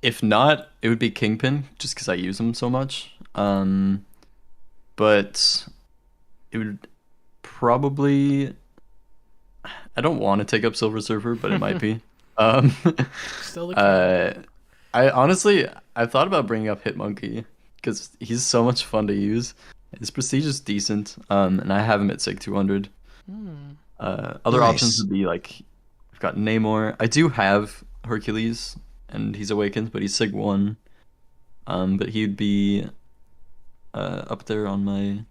If not, it would be Kingpin, just because I use him so much. But it would probably. I don't want to take up Silver Surfer, but it might be. Still the I thought about bringing up Hitmonkey because he's so much fun to use. His prestige is decent, and I have him at Sig 200. Other options would be like I've got Namor. I do have Hercules, and he's awakened, but he's Sig 1. But he'd be up there on my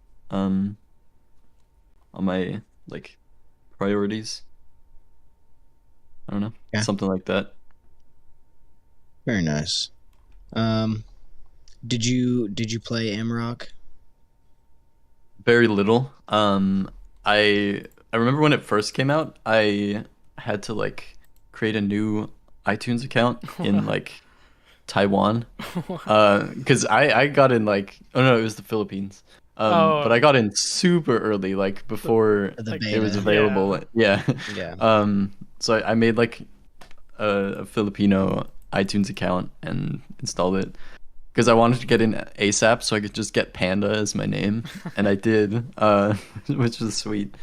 like priorities. I don't know, something like that. Very nice. Did you play Amrock? Very little. I remember when it first came out, I had to like create a new iTunes account in like Taiwan, because I got in like it was the Philippines. But I got in super early, like before it was available. Yeah. So I made like a Filipino iTunes account and installed it because I wanted to get in ASAP so I could just get Panda as my name, and I did, which was sweet.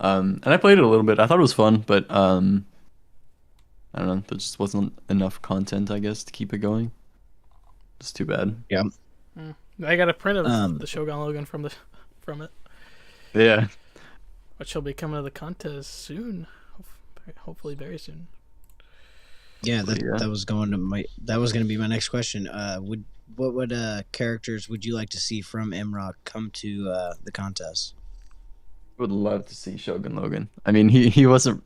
And I played it a little bit. I thought it was fun, but I don't know. There just wasn't enough content, I guess, to keep it going. It's too bad. Yeah. I got a print of the Shogun Logan from it. Yeah. Which will be coming to the contest soon. Hopefully very soon. Yeah, that was going to be my next question. What characters would you like to see from Amrock come to the contest? Would love to see Shogun Logan. I mean, he wasn't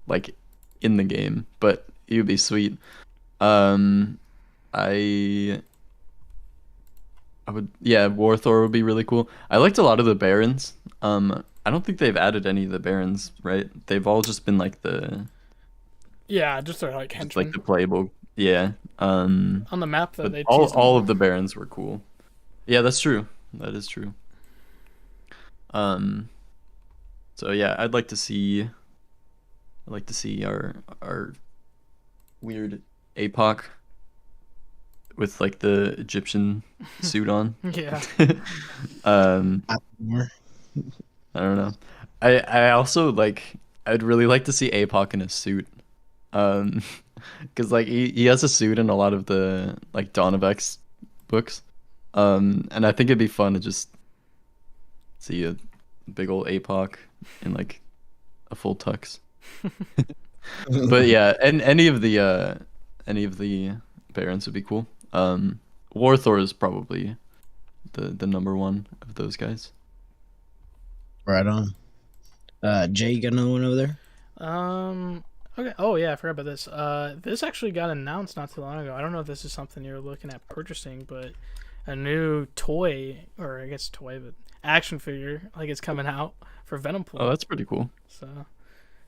like in the game, but he would be sweet. I War Thor would be really cool. I liked a lot of the Barons. I don't think they've added any of the Barons, right? They've all just been like just their like just henchmen like the playable. Yeah. on the map that But they all of the Barons were cool. Yeah, that's true. That is true. So yeah, I'd like to see our weird APOC with like the Egyptian suit on. Yeah. I don't know. I also like I'd really like to see APOC in a suit. Because like he has a suit in a lot of the like Dawn of X books. And I think it'd be fun to just see a big old APOC in like a full tux. But yeah, and any of the Barons would be cool. War Thor is probably the number one of those guys. Right on. Jay, you got another one over there? Okay. Oh yeah, I forgot about this. This actually got announced not too long ago. I don't know if this is something you're looking at purchasing, but a new toy, or I guess toy, but action figure, like it's coming out for Venompool. Oh, that's pretty cool. So.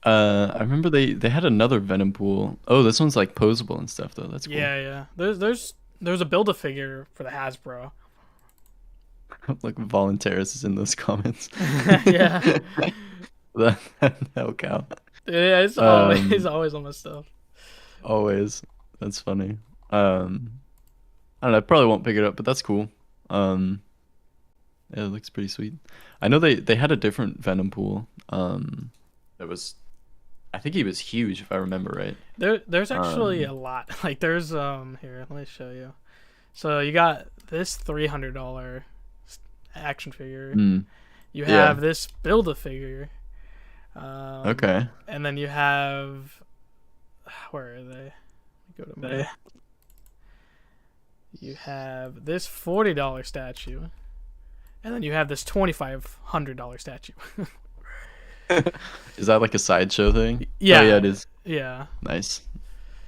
I remember they had another Venompool. Oh, this one's like posable and stuff though. That's cool. Yeah. There's a Build-A-Figure for the Hasbro. Like Voluntaris is in those comments. Yeah. that hell cow. Yeah, it's always on my stuff. Always. That's funny. I don't know, I probably won't pick it up, but that's cool. Yeah, it looks pretty sweet. I know they had a different Venompool. That was, I think he was huge if I remember right. There's actually a lot. Like there's here, let me show you. So you got this $300 action figure. You have this Build-A-Figure. Okay. And then you have, where are they? Go to my. You have this $40 statue, and then you have this $2,500 statue. Is that like a sideshow thing? Yeah. Oh, yeah, it is. Yeah. Nice.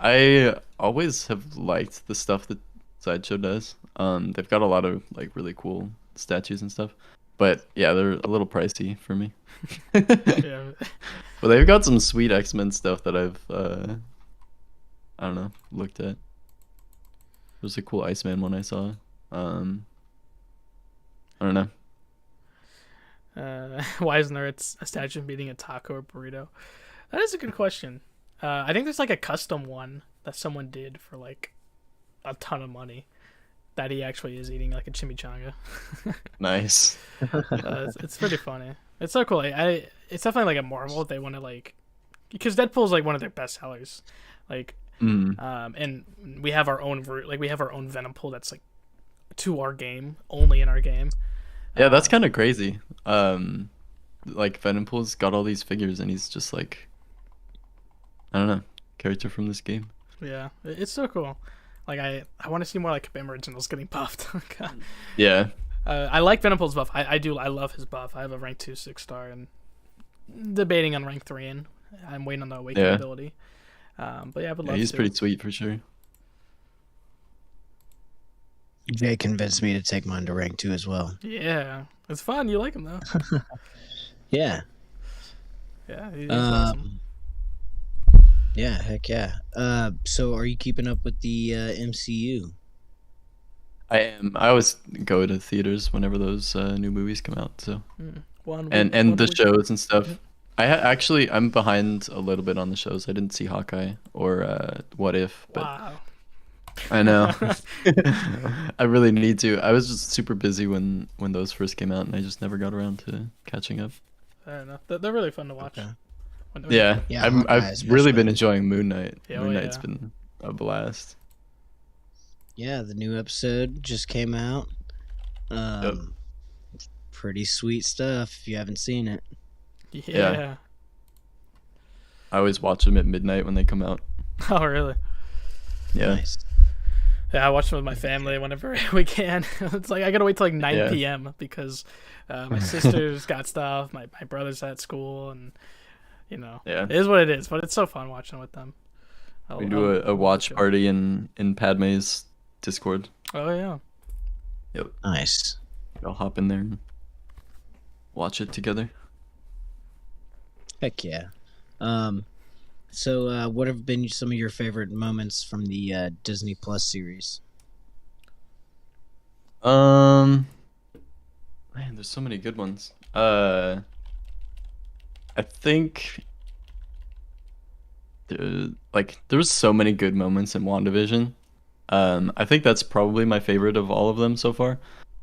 I always have liked the stuff that Sideshow does. They've got a lot of like really cool statues and stuff. But yeah, they're a little pricey for me. Yeah. But they've got some sweet X-Men stuff that I've I don't know, looked at. There's a cool Iceman one I saw. I don't know. Why isn't there a statue beating a taco or burrito? That is a good question. I think there's like a custom one that someone did for like a ton of money that he actually is eating like a chimichanga. Nice. It's pretty funny. It's so cool. It's definitely like a Marvel. They want to like, because Deadpool's like one of their best sellers. Like, and we have our own we have our own Venompool that's like to our game, only in our game. Yeah, that's kind of crazy. Like Venompool's got all these figures and he's just like, I don't know, character from this game. Yeah, it's so cool. Like I want to see more like BIM originals getting buffed. Yeah. I like Venompool's buff. I love his buff. I have a rank 2 6-star and debating on rank 3, and I'm waiting on the awakening ability. But yeah, I would love he's to. pretty sweet for sure. Jay convinced me to take mine to rank 2 as well. Yeah, it's fun. You like him though. Yeah. Yeah, he's awesome. Yeah, heck yeah. So are you keeping up with the MCU? I am. I always go to theaters whenever those new movies come out. So and the shows and stuff. I'm behind a little bit on the shows. I didn't see Hawkeye or What If, but wow. I know. I really need to. I was just super busy when those first came out, and I just never got around to catching up. Fair enough. They're really fun to watch. Okay. Yeah, I've really been enjoying Moon Knight. Yeah, Moon Knight's been a blast. Yeah, the new episode just came out. Pretty sweet stuff if you haven't seen it. Yeah. I always watch them at midnight when they come out. Oh, really? Yeah. Nice. Yeah, I watch them with my family whenever we can. It's like I gotta wait till like 9 p.m. because my sister's got stuff, my brother's at school, and you know, it is what it is. But it's so fun watching with them. We do a watch party in Padme's Discord. Oh yeah. Yep. Nice. I'll hop in there and watch it together. Heck yeah. So what have been some of your favorite moments from the Disney Plus series? Man, there's so many good ones. I think there's so many good moments in WandaVision. I think that's probably my favorite of all of them so far.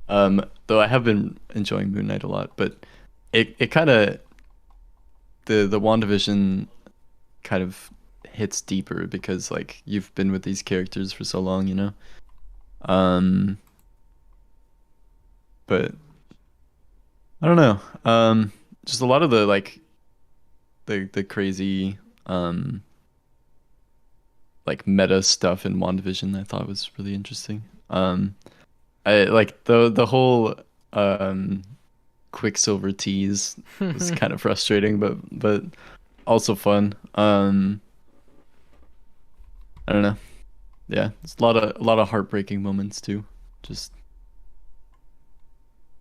Though I have been enjoying Moon Knight a lot, but it kind of the WandaVision kind of hits deeper because like you've been with these characters for so long, you know. But I don't know. Just a lot of the like the crazy like meta stuff in WandaVision I thought was really interesting. I like the whole Quicksilver tease was kind of frustrating, but also fun. I don't know. Yeah, it's a lot of heartbreaking moments too. Just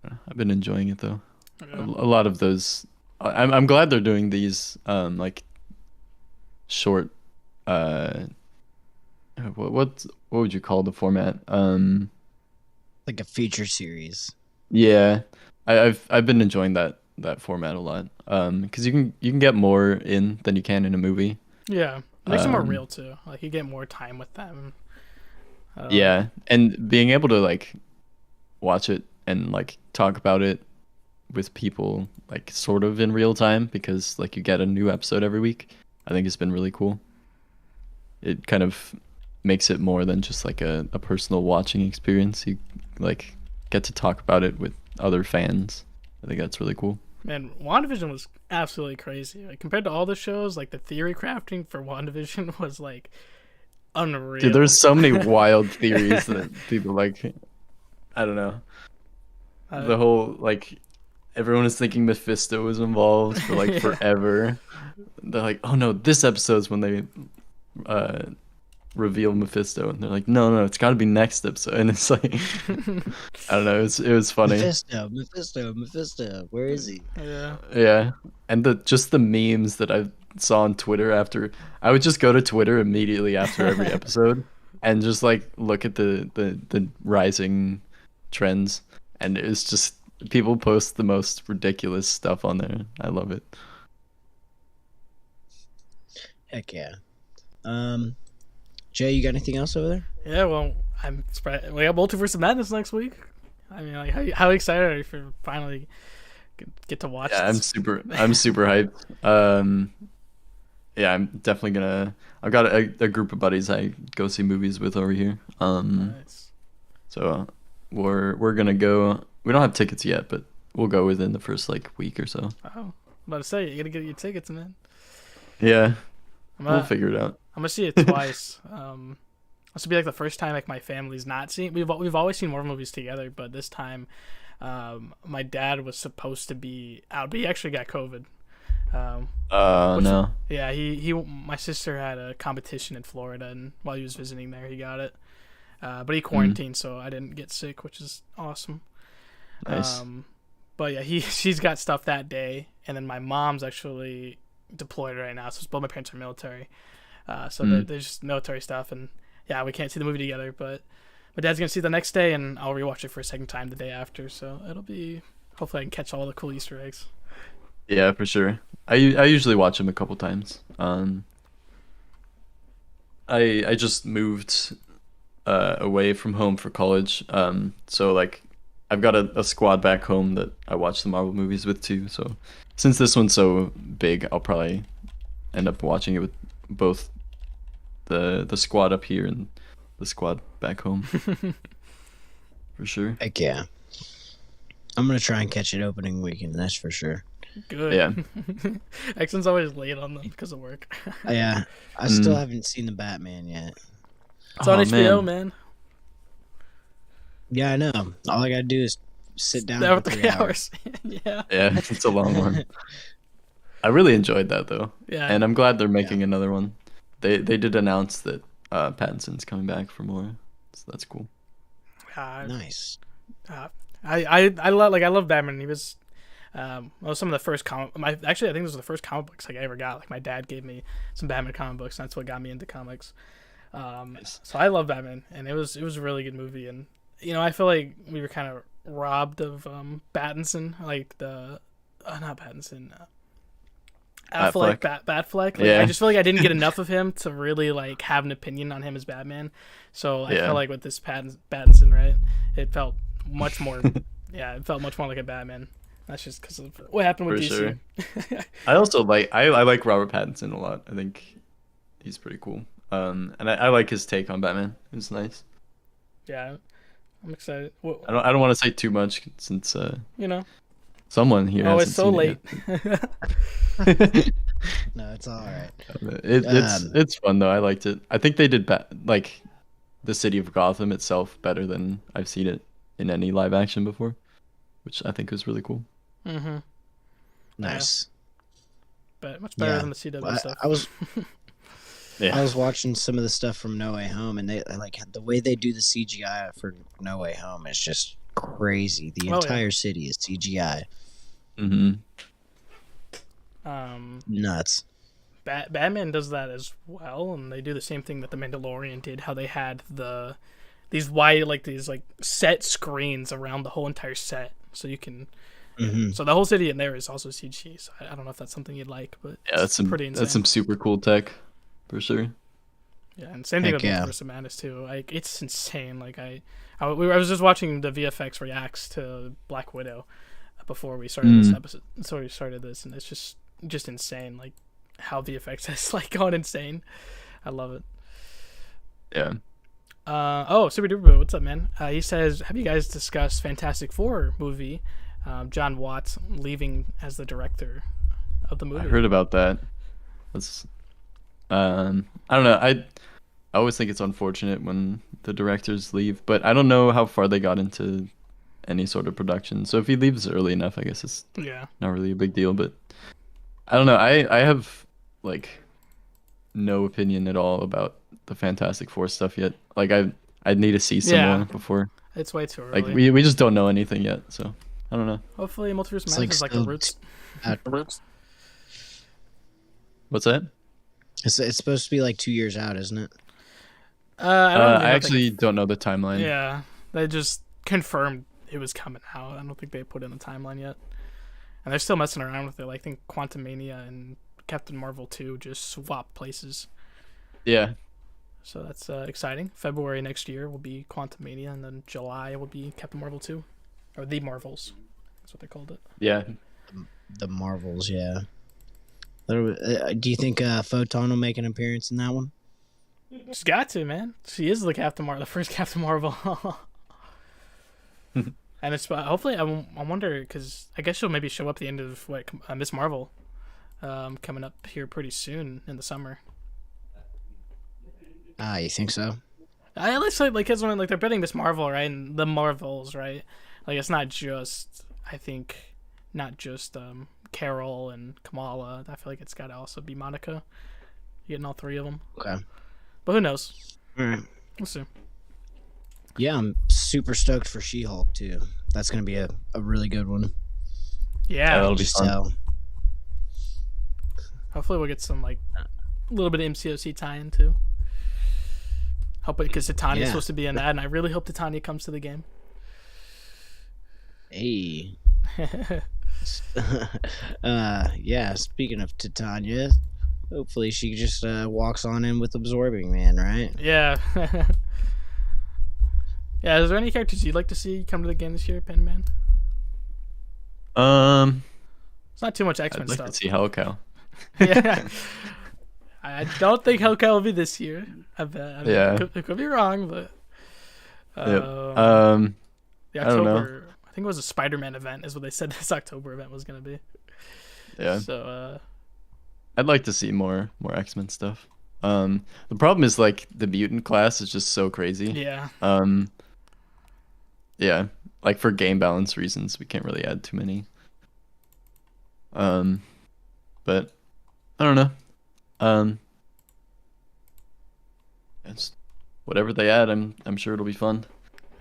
I've been enjoying it though. Yeah. A lot of those. I'm glad they're doing these like short. What would you call the format? Like a feature series. Yeah, I've been enjoying that format a lot. Because you can get more in than you can in a movie. Yeah, it makes it more real too. Like you get more time with them. Yeah, and being able to like watch it and like talk about it with people like sort of in real time because like you get a new episode every week. I think it's been really cool. It kind of makes it more than just like a personal watching experience. You like get to talk about it with other fans. I think that's really cool. Man, WandaVision was absolutely crazy. Like compared to all the shows, like the theory crafting for WandaVision was like unreal. Dude, there's so many wild theories that people like. I don't know. The whole like everyone is thinking Mephisto was involved for like forever. They're like, oh no, this episode's when they reveal Mephisto, and they're like, no, it's got to be next episode, and it's like, I don't know, it was funny. Mephisto, where is he? Yeah, and just the memes that I saw on Twitter after, I would just go to Twitter immediately after every episode, and just like look at the rising trends, and it's just people post the most ridiculous stuff on there. I love it. Heck yeah. Jay, you got anything else over there? Yeah, well, I'm surprised. We got Multiverse of Madness next week. I mean, like, how excited are you for finally get to watch? Yeah, this? I'm super hyped. Yeah, I'm definitely gonna. I've got a group of buddies I go see movies with over here. Nice. So we're gonna go. We don't have tickets yet, but we'll go within the first like week or so. Oh, I'm about to say you gotta get your tickets, man. Yeah, we'll figure it out. I'm gonna see it twice. This will be like the first time like my family's not seen. We've always seen Marvel movies together, but this time, my dad was supposed to be out, but he actually got COVID. No. Yeah, my sister had a competition in Florida, and while he was visiting there, he got it. But he quarantined, so I didn't get sick, which is awesome. Nice. But yeah, she's got stuff that day, and then my mom's actually deployed right now, so both my parents are military. So there's just military stuff, and yeah, we can't see the movie together, but my dad's gonna see it the next day, and I'll rewatch it for a second time the day after, so it'll be, hopefully I can catch all the cool Easter eggs. Yeah, for sure. I usually watch them a couple times. I just moved away from home for college, so like I've got a squad back home that I watch the Marvel movies with too, so since this one's so big, I'll probably end up watching it with both the squad up here and the squad back home. For sure. Heck yeah. I'm gonna try and catch it opening weekend, that's for sure. Good. Yeah. Exxon's always late on them because of work. Yeah, I still haven't seen the Batman yet. It's on HBO, man. Yeah, I know. All I gotta do is sit down for 3 hours. Yeah. Yeah, it's a long one. I really enjoyed that though. Yeah. And I'm glad they're making another one. They did announce that Pattinson's coming back for more, so that's cool. Nice. I love Batman. He was well, some of the first actually I think this was the first comic books like I ever got. Like my dad gave me some Batman comic books, and that's what got me into comics. So I love Batman, and it was a really good movie. And I feel like we were kind of robbed of Pattinson, like the not Pattinson, Affleck, Batfleck. Like, Yeah. I just feel like I didn't get enough of him to really like have an opinion on him as Batman. So I feel like with this Pattinson, right, it felt much more. Yeah, it felt much more like a Batman. That's just because of what happened with DC. Sure. I also like I like Robert Pattinson a lot. I think he's pretty cool. And I like his take on Batman. It's nice. Yeah, I'm excited. I don't want to say too much since someone here. Oh, it's so late. No, it's all right. It's fun though. I liked it. I think they did like the city of Gotham itself better than I've seen it in any live action before, which I think was really cool. Mm-hmm. Nice. But much better than the CW stuff. I was Yeah. I was watching some of the stuff from No Way Home, and they like the way they do the CGI for No Way Home is just crazy. The entire city is CGI. Mm-hmm. Nuts. Batman does that as well, and they do the same thing that the Mandalorian did. How they had these set screens around the whole entire set, so you can. Mm-hmm. So the whole city in there is also CG. So I don't know if that's something you'd like, but yeah, that's pretty insane. That's some super cool tech, for sure. Yeah, and same thing with Multiverse of Madness too. Like it's insane. Like I was just watching the VFX reacts to Black Widow before we started this episode. So we started this, and it's just insane. Like how VFX has like gone insane. I love it. Yeah. Super Duper, what's up, man? He says, have you guys discussed Fantastic Four movie? John Watts leaving as the director of the movie. I heard about that. That's, I don't know. I always think it's unfortunate when the directors leave, but I don't know how far they got into any sort of production. So if he leaves early enough, I guess it's not really a big deal. But I don't know. I have like no opinion at all about the Fantastic Four stuff yet. Like I'd need to see some more before. It's way too early. Like we just don't know anything yet. So I don't know. Hopefully, Multiverse of Madness is like the roots. What's that? It's supposed to be like 2 years out, isn't it? I actually don't know the timeline. Yeah, they just confirmed it was coming out. I don't think they put in a timeline yet, and they're still messing around with it. Like, I think Quantumania and Captain Marvel 2 just swap places. Yeah. So that's exciting. February next year will be Quantumania, and then July will be Captain Marvel 2, or The Marvels. That's what they called it. Yeah. The Marvels, yeah. Do you think Photon will make an appearance in that one? She's got to, man. She is the first Captain Marvel. And it's hopefully I wonder, because I guess she'll maybe show up at the end of Miss Marvel, coming up here pretty soon in the summer. You think so? I like it's like they're betting Miss Marvel, right? And the Marvels, right? Like it's not just Carol and Kamala. I feel like it's got to also be Monica. Getting all three of them. Okay. But who knows? All right. We'll see. Yeah, I'm super stoked for She-Hulk too. That's gonna be a really good one. Yeah, that'll be fun. Hopefully we'll get some like a little bit of MCOC tie-in too. Hope it, because Titania's supposed to be in that, and I really hope Titania comes to the game. Hey. Yeah, speaking of Titania, hopefully she just walks on in with Absorbing Man, right? Yeah. Yeah, is there any characters you'd like to see come to the game this year, Pandaman? It's not too much X-Men I'd like to see Hellcow. Yeah. I don't think Hellcow will be this year. It could be wrong, but the October, I think it was a Spider-Man event is what they said this October event was going to be. Yeah. So I'd like to see more X-Men stuff. The problem is like the mutant class is just so crazy. Yeah. Yeah, like for game balance reasons, we can't really add too many. But I don't know. It's whatever they add, I'm sure it'll be fun.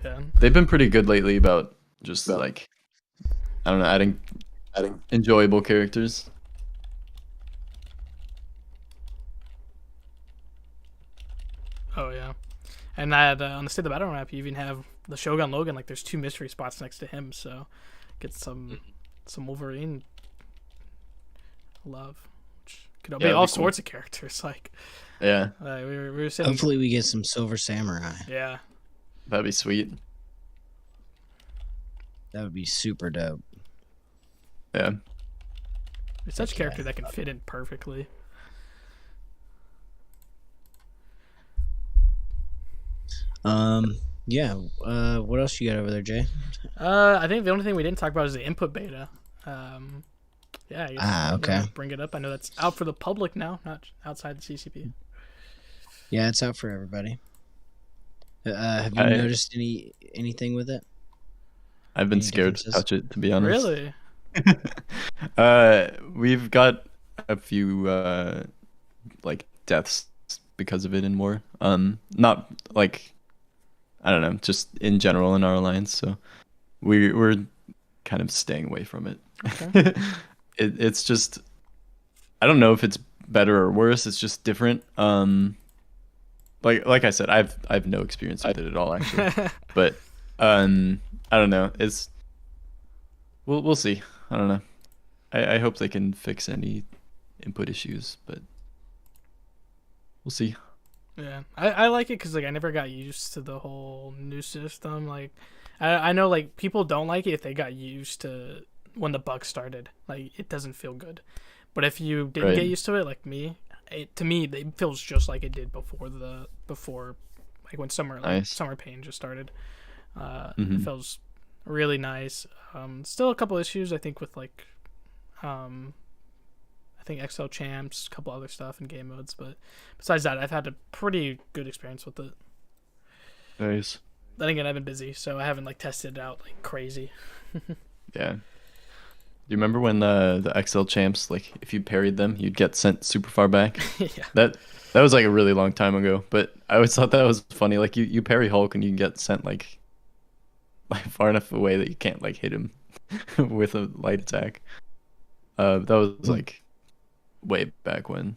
Yeah. They've been pretty good lately about just like, I don't know, adding enjoyable characters. Oh yeah. And on the State of the Battle map, you even have the Shogun Logan. Like, there's 2 mystery spots next to him, so get some Wolverine love. Which could be all sorts of characters. Like, yeah, we were saying. Hopefully, we get some Silver Samurai. Yeah, that'd be sweet. That would be super dope. Yeah, it's such a character that can fit in perfectly. Yeah. What else you got over there, Jay? I think the only thing we didn't talk about is the input beta. Yeah. I guess okay. Bring it up. I know that's out for the public now, not outside the CCP. Yeah, it's out for everybody. Have you noticed anything with it? I've been scared to touch it, to be honest. Really? We've got a few like deaths because of it and more. Not like, I don't know, just in general in our alliance. So we're kind of staying away from it. Okay. It's just, I don't know if it's better or worse. It's just different. Like I said, I've no experience with it at all, actually. But I don't know. We'll see. I don't know. I hope they can fix any input issues, but we'll see. Yeah, I like it because like I never got used to the whole new system. Like I know like people don't like it if they got used to when the bug started. Like, it doesn't feel good. But if you didn't get used to it, like me, to me it feels just like it did before like when summer pain just started. It feels really nice. Still a couple issues I think with like I think XL champs, a couple other stuff in game modes, but besides that, I've had a pretty good experience with it. Nice. Then again, I've been busy, so I haven't like tested it out like crazy. Yeah. Do you remember when the XL champs, like if you parried them, you'd get sent super far back? Yeah. That was like a really long time ago, but I always thought that was funny. Like you parry Hulk and you can get sent like far enough away that you can't like hit him with a light attack. That was like way back when.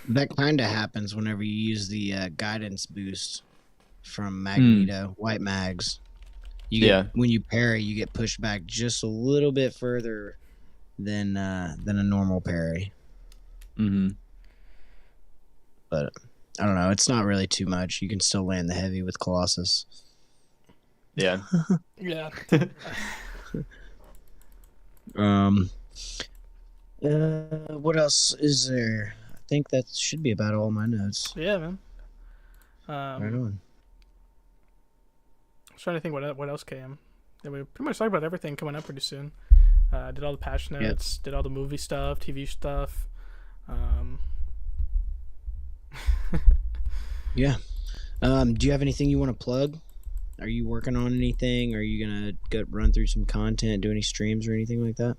That kind of happens whenever you use the guidance boost from Magneto, White Mags. When you parry, you get pushed back just a little bit further than a normal parry. But I don't know. It's not really too much. You can still land the heavy with Colossus. Yeah. Yeah. What else is there? I think that should be about all my notes. Yeah, man. Right on. I was trying to think what else came. Yeah, we pretty much talked about everything coming up pretty soon. Did all the patch notes, did all the movie stuff, TV stuff. Yeah. Do you have anything you want to plug? Are you working on anything? Are you gonna go run through some content, do any streams or anything like that?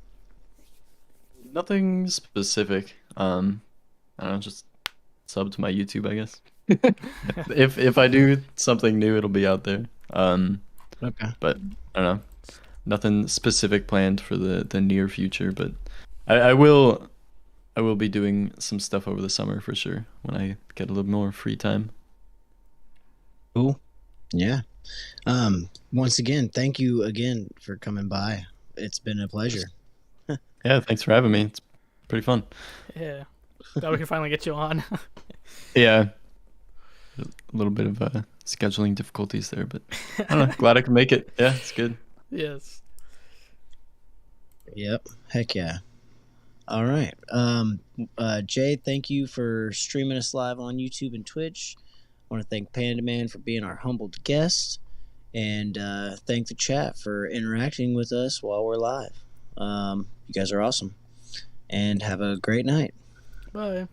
Nothing specific. I don't know, just sub to my YouTube, I guess. if I do something new, it'll be out there. Okay. But I don't know. Nothing specific planned for the near future, but I will be doing some stuff over the summer for sure when I get a little more free time. Cool. Yeah. Once again, thank you again for coming by. It's been a pleasure. Yeah, thanks for having me. It's pretty fun. Yeah. Thought we could finally get you on. Yeah. A little bit of scheduling difficulties there, but I don't know. Glad I could make it. Yeah, it's good. Yes. Yep. Heck yeah. All right. Jay, thank you for streaming us live on YouTube and Twitch. I want to thank Pandaman for being our humbled guest, and thank the chat for interacting with us while we're live. You guys are awesome, and have a great night. Bye.